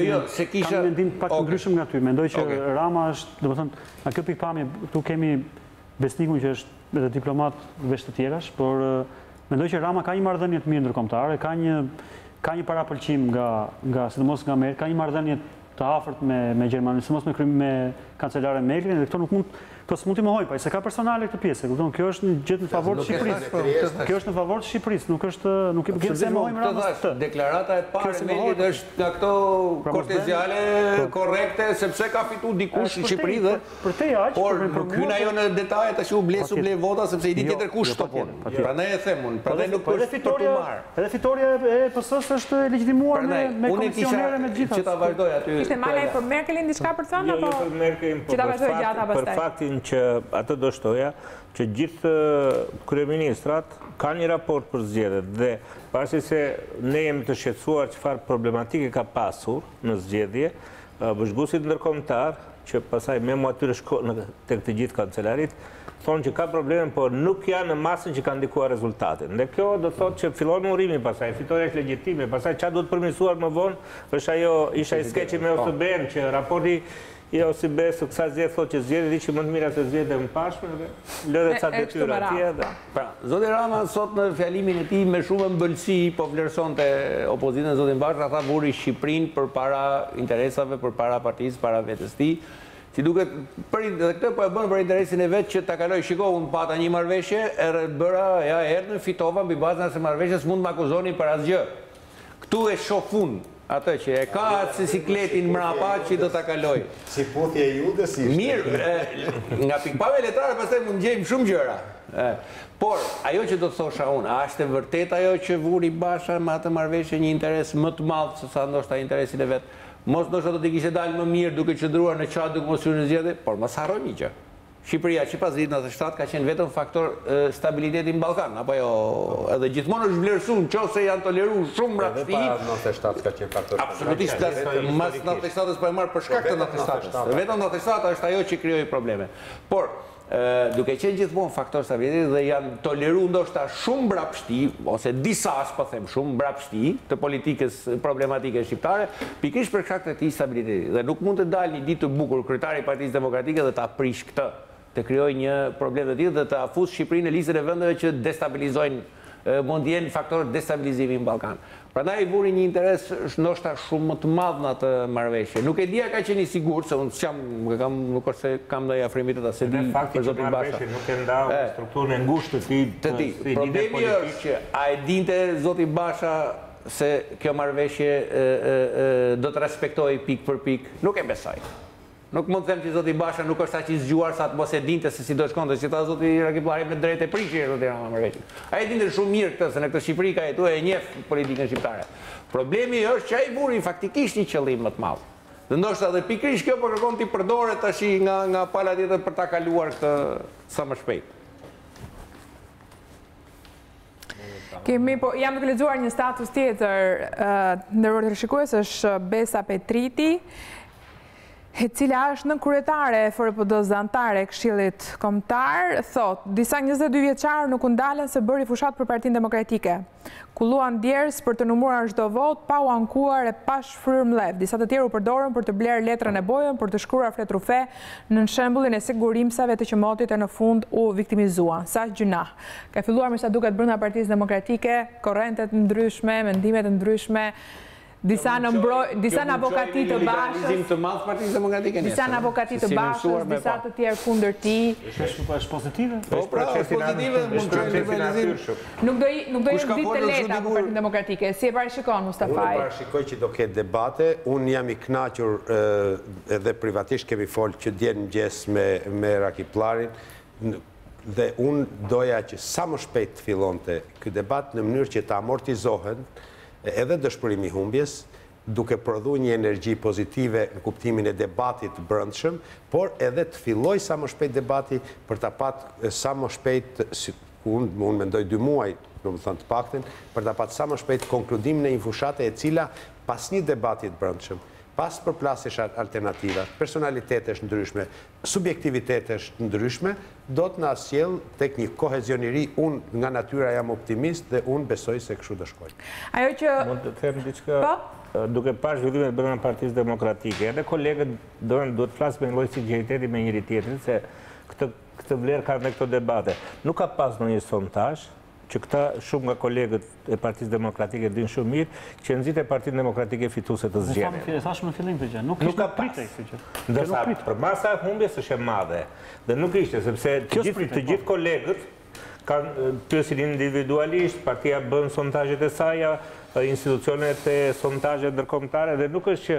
C: mendim pak ndryshëm nga ty. Mendoj që Rama është, domethënë, nga kjo pikpamje këtu kemi Besnikun që është edhe diplomat veç të tjerash, por mendoj që Rama ka një marrëdhënie të mirë ndërkombëtare, ka një parapëlqim nga sidomos nga Merkel, ka një marrëdhënie të afërt me Gjermaninë, sidomos me kancelare Merkelin, dhe këto s'mund t'i mohoj, pa se ka personale këtë pjesë, kjo është një gjë në favor të Shqipërisë. Kjo është në favor të Shqipërisë, nuk e se mohojmë Ramës këtë.
D: Deklarata e parë e Merkelit është nga këto korteziale korrekte, sepse ka fitu dikush në Shqipëri dhe por nuk hyn ajo në detaje tash u ble vota sepse i di tjetër kush to punë. Prandaj e them unë, prandaj nuk është për të marrë.
C: Edhe fitoria e PS-s është legjitimuar me komisionere me gjitha.
D: Që ta vazhdoj aty.
A: Ishte malaj për Merkelin diçka për thënë apo?
E: Jo, për Merkelin, për faktin që atë do shtoja, që gjithë kryeministrat kanë një raport për zgjedhjet dhe pasi se ne jemi të shqetësuar çfarë problematike ka pasur në zgjedhje, vëzhguesit ndërkombëtar, që pasaj me atyre shkollën tek të gjithë kancelarit, thonë që ka probleme, por nuk janë në masën që kanë ndikuar rezultatin. Dhe kjo do thotë që fillon urimi pasaj, fitoria është legjitime, pasaj çfarë duhet përmirësuar më vonë, është ishte ai skeçi me OSB-n që raporti i OSB-s së kësaj zgjedhje thotë që zgjedhjet ishin më të mira se zgjedhjet e mëparshme dhe lëre ca detyra atje.
D: Pra, zoti Rama sot në fjalimin e tij me shumë ëmbëlsi po vlerësonte opozitën, zoti Bashka tha vuri Shqipërinë përpara interesave, përpara partisë, para vetes tij. Si duket, dhe këtë po e bën për interesin e vetë që ta kaloj, shiko, unë pata një marrëveshje, erdhën, fitova, mbi bazën e marrëveshjes mund më akuzoni për asgjë. Këtu e shofun atë që e ka atë sikletin mrapa që do ta kaloj.
B: Si puthje jude, si ishte.
D: Mirë, nga pikpamja letrare pastaj mund gjejmë shumë gjëra. Por, ajo që do të thosha unë, a është e vërtet ajo që vuri Basha me atë marrëveshje një interes më të madh se sa ndoshta interesin e vet? Mos ndoshta do t'i kishte dalë më mirë duke qëndruar në qatë duke mos hyrë në zgjedhje, por mos harroj një gjë. Shqipëria që pas vitit 97 ka qenë vetëm faktor stabiliteti në Ballkan, apo jo, edhe gjithmonë është vlerësuar nëse janë toleruar shumë rasti.
B: Edhe para 97 ka qenë faktor.
D: Absolutisht, mas 97-s po e marr për shkak të 97-s. Vetëm 97 është ajo që krijoi probleme. Por duke qenë gjithmonë faktor stabiliteti dhe janë toleru ndoshta shumë mbrapshti, ose disa, po them, shumë mbrapshti të politikës problematike shqiptare, pikërisht për shkak të këtij stabiliteti. Dhe nuk mund të dalë një ditë të bukur kryetari i Partisë Demokratike dhe ta prish këtë, të krijojë një problem të tillë dhe të afusë Shqipërinë në listën e vendeve që destabilizojnë mund jenë faktorë destabilizimi në Ballkan. Prandaj i vuri një interes ndoshta shumë më të madh në atë marrëveshje. Nuk e dia ka qenë i sigurt se unë nuk është se kam ndonjë afrimit të se di për zotin Basha.
E: Nuk e ndau strukturën e ngushtë të tij.
D: Problemi është që a e dinte zoti Basha se kjo marrëveshje do të respektojë pikë për pikë? Nuk e besoj. Nuk mund të them që zoti Basha nuk është aq i zgjuar sa të mos e dinte se si do shkonte, si tha zoti Rakipllari me drejtë e prishje zoti Rama marrëveshjen. Ai dinte shumë mirë këtë se në këtë Shqipëri ka jetuar e njeh politikën shqiptare. Problemi është që ai vuri faktikisht një qëllim më të madh. Dhe ndoshta edhe pikërisht kjo po kërkon ti përdoret tash nga pala tjetër për ta kaluar këtë sa më shpejt.
A: Jam duke lexuar një status tjetër ndërrohet shikues, është Besa Petriti, e cila është nën kryetare e FRPD-s anëtare e Këshillit Kombëtar, thot, disa 22 vjeçar nuk u ndalën se bëri fushat për Partinë Demokratike. Kulluan djerës për të numëruar çdo vot, pa u ankuar e pa shfryrë mbledh. Disa të tjerë u përdorën për të blerë letrën e bojën, për të shkruar fletrufe në shembullin e sigurimsave të qemotit e në fund u viktimizuan. Sa gjuna. Ka filluar me sa duket brenda Partisë Demokratike, korrente të ndryshme, mendime të ndryshme. Disa në avokati të Bashës, disa në avokati të Bashës, disa të tjerë kundër tij.
C: Është pozitive?
D: Po, pra, është pozitive, mund të realizim.
A: Nuk do ishte ditë të lehta për Partinë Demokratike. Si e parashikon Mustafaj?
B: Unë parashikoj që do ketë debate. Unë jam i kënaqur edhe privatisht kemi folë që dje në mëngjes me Rakiplarin. Dhe unë doja që sa më shpejt të fillonte ky debat në mënyrë që të amortizohen edhe dëshpërimi humbjes, duke prodhu një energji pozitive në kuptimin e debatit brendshëm, por edhe të filloj sa më shpejt debati për ta patë sa më shpejt, unë mendoj 2 muaj, në më thënë të pakten, për ta patë sa më shpejt konkludimin e një fushate e cila pas një debatit brendshëm, pas përplasjesh alternativa, personalitetesh ndryshme, subjektivitetesh ndryshme, do të na sjell tek një kohezioniri. Unë nga natyra jam optimist dhe unë besoj se kështu do shkojë.
A: Ajo që
E: mund të them diçka, duke parë zhvillimet brenda Partisë Demokratike, edhe kolegët duhet të flasin me lloj sinqeriteti me njëri tjetrin se këtë vlerë kanë në këto debate. Nuk ka pas ndonjë sondazh që këta shumë nga kolegët e Partisë Demokratike dinë shumë mirë që nxitë Partinë Demokratike fituese të zgjedhjeve.
C: Ne thash në fillim këtë gjë, nuk ka pritë këtë gjë.
E: Ndërsa për masa e humbjes është e madhe dhe nuk ishte sepse të gjithë kolegët kanë pyesin individualisht, partia bën sondazhet e saj, institucionet e sondazhet ndërkombëtare dhe nuk është që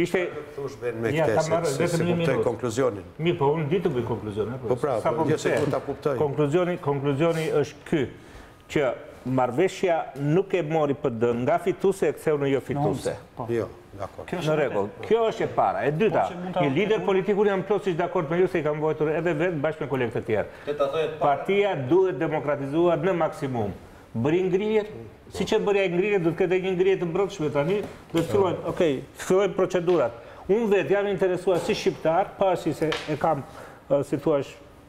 E: ishte
B: thush me këtë se kuptoj konkluzionin.
E: Mirë, po unë di të bëj konkluzionin.
B: Po pra, jo se ku ta kuptoj.
E: Konkluzjoni është ky, që marrëveshja nuk e mori PD nga fituese e ktheu në jo fituese.
B: Jo, dakor.
E: Në rregull. Kjo është e para. E dyta, një lider politik unë jam plotësisht dakord me ju se i kam vojtur edhe vetë bashkë me kolegët e tjerë. Partia duhet demokratizuar në maksimum. Bëri ngrirje, si që bërja ngrirje, do të ketë një ngrirje të brendshme tani, do të fillojnë procedurat. Unë vetë jam interesuar si shqiptar, pasi se e kam, si thua,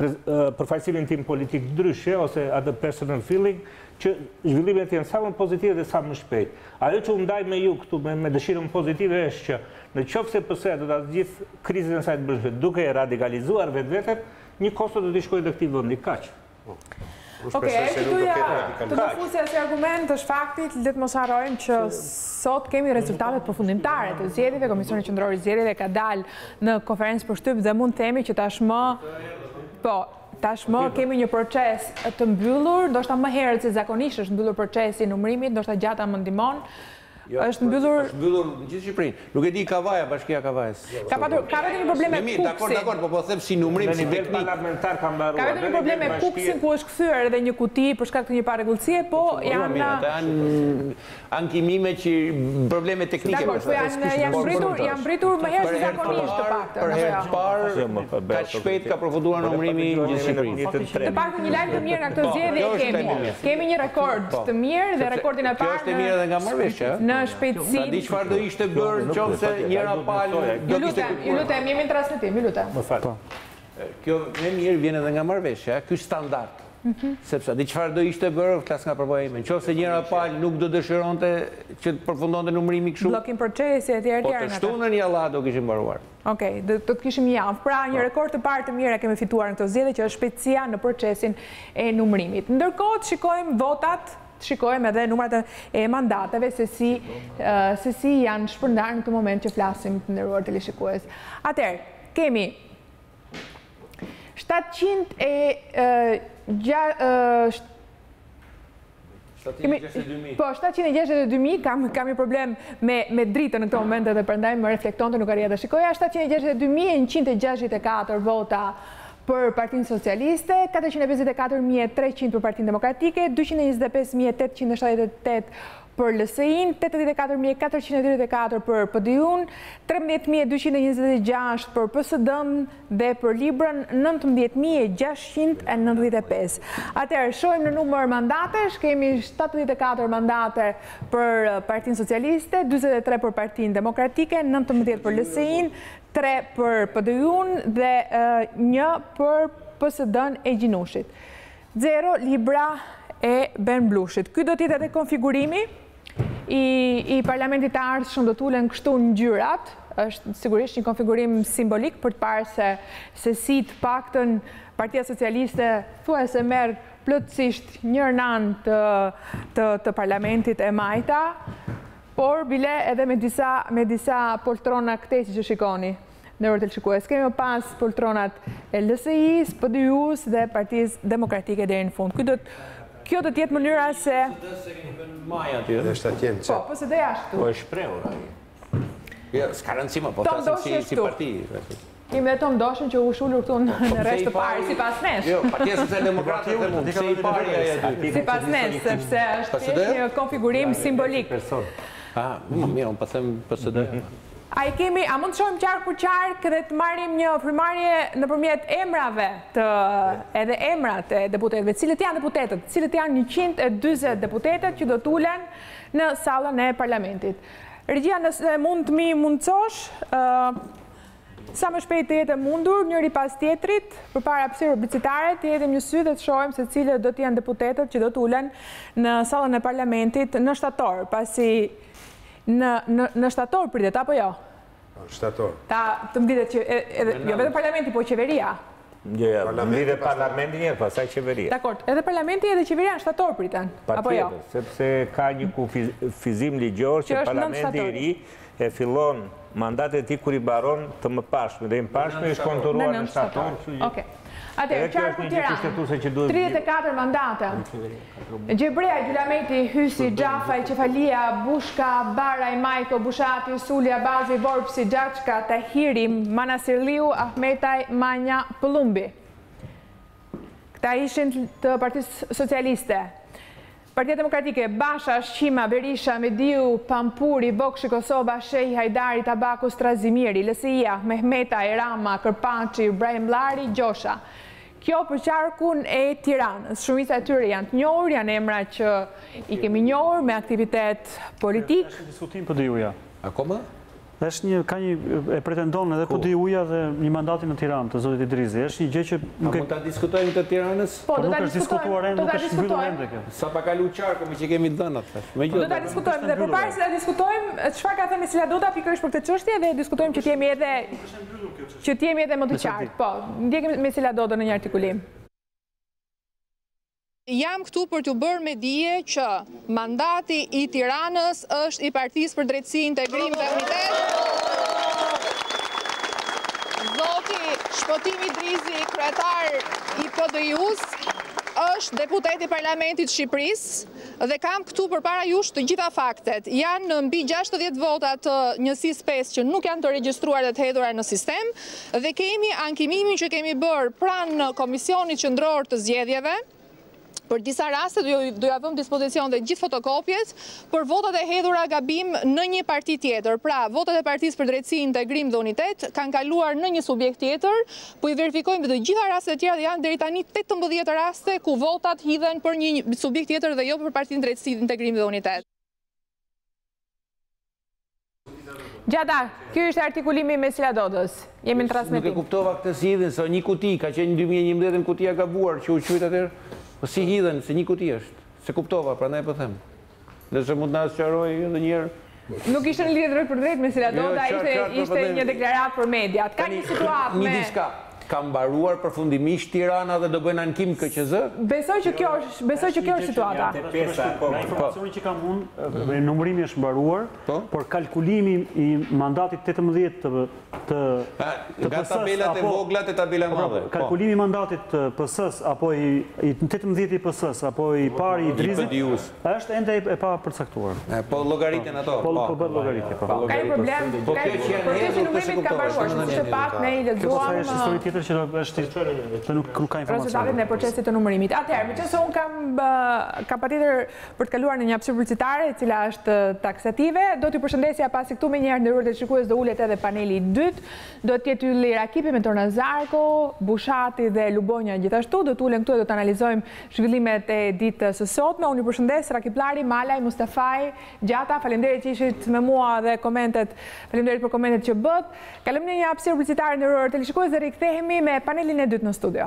E: përfaqësimin tim politik ndryshe ose atë personal feeling, që zhvillimet janë sa më pozitive dhe sa më shpejt. Ajo që unë ndaj me ju këtu me dëshirën pozitive është që në qoftë se PS do ta gjithë krizën e saj të brendshme duke e radikalizuar vetveten, një kosto do të shkojë në këtë vend, kaq.
A: Okej, të do fusja si argument është faktit, le të mos harrojmë që sot kemi rezultatet përfundimtare të zgjedhjeve. Komisioni Qendror i Zgjedhjeve ka dalë në konferencë për shtyp dhe mund të themi që tashmë kemi një proces të mbyllur, ndoshta më herët se zakonisht është mbyllur procesi i numërimit, ndoshta gjata më ndihmon. Është mbyllur
D: në gjithë Shqipërinë. Nuk e di Kavaja, Bashkia Kavajës.
A: Ka vetëm një problem me Puksin.
D: Dakor, po them si numërim, si teknik.
E: Parlamentar ka mbaruar.
A: Ka vetëm një problem me Puksin ku është kthyer edhe një kuti për shkak të një parregullësie, po janë
D: ankimime që probleme teknike.
A: Dakor, po janë mbritur më herë se zakonisht të paktën.
D: Për herë të parë, kaq shpejt ka përfunduar numërimi në gjithë Shqipërinë.
A: Të paktën një lajm të mirë nga këto zgjedhje kemi. Kemi një rekord të mirë dhe rekordin e parë.
D: Kjo është e mirë edhe nga marrëveshja.
A: Në shpejtësi.
D: Di çfarë do ishte bërë nëse njëra palë do
A: Ju lutem, jemi në transmetim, ju lutem.
E: Më fal.
D: kjo me mirë vjen edhe nga marrëveshja, ky standard. Sepse di çfarë do ishte bërë flas nga përvoja ime. Nëse njëra palë nuk do dëshironte që të përfundonte numërimi kështu.
A: Bllokim procesi etj.
D: Po të shtunën ja Allah do kishim mbaruar.
A: Okej, do të kishim javë. Pra një rekord të parë të mirë kemi fituar në këtë zgjedhje që është shpejtësia në procesin e numërimit. Ndërkohë shikojmë votat, shikojmë edhe numrat e mandateve se si janë shpërndarë në këtë moment që flasim të nderuar teleshikues. Atëherë, kemi 762.000, kam një problem me dritën në këtë moment edhe prandaj më reflektonte, nuk arrija të shikoja. 762.164 vota për Partinë Socialiste, 454.300 për Partinë Demokratike, 225.878 për LSI-n, 84.424 për PD-un, 13.226 për PSD-n dhe për Librën 19.695. Atëherë, shohim në numër mandatesh, kemi 74 mandate për Partinë Socialiste, 43 për Partinë Demokratike, 19 për LSI-n, 3 për PD-un dhe 1 për PSD-n e Gjinushit. 0 Libra e Ben Blushit. Ky do t'jetë edhe konfigurimi i parlamentit të ardhshëm, do t'ulen kështu ngjyrat. Është sigurisht një konfigurim simbolik për të parë se si të paktën Partia Socialiste thuajse merr plotësisht njërën anë të parlamentit e majta, por bile edhe me disa poltrona këtej që shikoni në rrët të shikues. Kemi më pas poltronat e LSI-s, PD-us dhe Partisë Demokratike deri në fund. Kjo do t'jetë mënyra se... Po, se dhe ashtu.
D: Po, e shprehur. S'ka rëndësima, po tasim si parti.
A: Kemi dhe Tom Doshën që u shullur këtu në rresht të parë, si pas nesh.
D: Jo, Partia Socialdemokrate dhe mund, se i pari e dy.
A: Si pas nesh, sepse është një konfigurim simbolik.
D: Mirë, unë pasem PSD.
A: A mund të shohim qark për qark dhe të marrim një primarje nëpërmjet emrave edhe emrat e deputetëve, cilët janë deputetët, cilët janë 140 deputetët që do t'ulen në sallën e parlamentit. Regjia, nëse mund të mi mundësosh, sa më shpejt të jetë mundur, njëri pas tjetrit, përpara hapësirë publicitare, të jetim një sy dhe të shohim se cilët do t'janë deputetët që do t'ulen në sallën e parlamentit në shtator, pasi në shtator pritet, apo jo?
B: Shtator.
A: Të më ditet që, jo vetëm parlamenti, po qeveria.
E: Jo, dhe parlamenti njërë, pasaj qeveria.
A: Dakor, edhe parlamenti edhe qeveria në shtator priten, apo jo?
E: Patjetër, sepse ka një kufizim ligjor që parlamenti i ri e fillon mandatet ti kur i baron të më pashme, dhe i më pashme i shkonturuar në shtator.
A: Oke. Atëherë, qarku Tiranë, 34 mandate. Gjebrea, Gjulameti, Hysi, Gjafaj, Qefalia, Bushka, Baraj, Majko, Bushati, Sulja, Bazi, Vorpsi, Gjaqka, Tahiri, Manasirliu, Ahmetaj, Manja, Pëllumbi. Këta ishin të Partisë Socialiste. Partia Demokratike, Basha, Shqima, Berisha, Mediu, Pampuri, Bokshi, Kosova, Shehi, Hajdari, Tabaku, Strazimiri, Lësia, Mehmeta, Erama, Kërpaci, Ibrahim Lari, Gjosha. Kjo për qarkun e Tiranës. Shumica e tyre janë të njohur, janë emra që i kemi njohur me aktivitet politik.
C: Është një diskutim PD-uja.
D: Akoma?
C: Ka një e pretendon edhe PD-uja dhe një mandatin në Tiranë të zotit Idrizi. Është një gjë që nuk
D: mund ta diskutojmë të Tiranës?
A: Po, do ta
C: diskutuar ende, nuk është mbyllur ende kjo.
D: Sa pa kalu qarku me që kemi dhënat.
A: Do ta diskutojmë dhe përpara se ta diskutojmë, çfarë ka thënë Siladoda pikërisht për këtë çështje dhe diskutojmë që të jemi edhe më të qartë. Po, ndjekim me Siladodën në një artikulim.
H: Jam këtu për t'ju bërë me dije që mandati i Tiranës është i Partisë për Drejtësi, Integrim dhe Unitet. Zoti Shpotimi Idrizi, kryetar i PD-us, është deputet i Parlamentit Shqipërisë dhe kam këtu përpara jush të gjitha faktet. Janë mbi 60 vota të njësisë 5 që nuk janë të regjistruar dhe të hedhura në sistem dhe kemi ankimimin që kemi bërë pranë Komisionit Qendror të Zgjedhjeve. Për disa raste do ja vëm dispozicion dhe gjithë fotokopjet për votat e hedhura gabim në një parti tjetër. Pra, votat e Partisë për Drejtësi, Integrim dhe Unitet kanë kaluar në një subjekt tjetër, po i verifikojmë të gjitha rastet tjera dhe janë deri tani 18 raste ku votat hidhen për një subjekt tjetër dhe jo për Partinë Drejtësi, Integrim dhe Unitet.
A: Gjata, kjo është artikulimi me Sila Dodës. Jemi në transmetim.
D: Nuk e kuptova këtë si hidhen, se një kuti, ka qenë 2011 në kutia gabuar, që u qujtë atër, po si hidhen, se një kuti është. Se kuptova, pra ne po them. Dhe se mund në asëqaroj edhe njerë.
A: Nuk ishte në lidhë drejt për drejt me Sila Doda, ishte një deklarat për mediat. Ka një situatë me...
D: Një diska, ka mbaruar përfundimisht Tirana dhe do bëjnë ankim KQZ?
A: Besoj që kjo është situata.
C: Informacioni që kam unë, numërimi është mbaruar, por kalkulimi i mandatit 18 të
D: nga tabelat e vogla të tabela madhe.
C: Kalkulimi i mandatit të PS-s, apo i 18 i PS-s, apo i pari i Drizit, është ende e pa përcaktuar.
D: Po logaritën ato?
C: Po bëtë logaritje, po.
A: Ka një problem, për të që numërimit ka mbaruar, shumë që pak ne i lezuam...
C: që është nuk ka informacion.
A: Rezultatet në procesit të numërimit. Atëherë, me qëse unë kam patjetër për të kaluar në një hapësirë publicitare, e cila është taksative, do t'ju përshëndesja pasi këtu me njerë nderuar të shikues do ulet edhe paneli i dytë, do t'jetë Ylli Rakipi me Torna Zarko, Bushati dhe Lubonja gjithashtu, do t'ulen këtu e do t'analizojmë zhvillimet e ditës së sotme. Unë ju përshëndes Rakiplari, Malaj, Mustafaj, Gjata, faleminderit që ishit me mua dhe komentet, faleminderit për komentet që bët. Kalojmë në një hapësirë publicitare nderuar të shikues dhe rikthehemi me panelin e dytë në studio.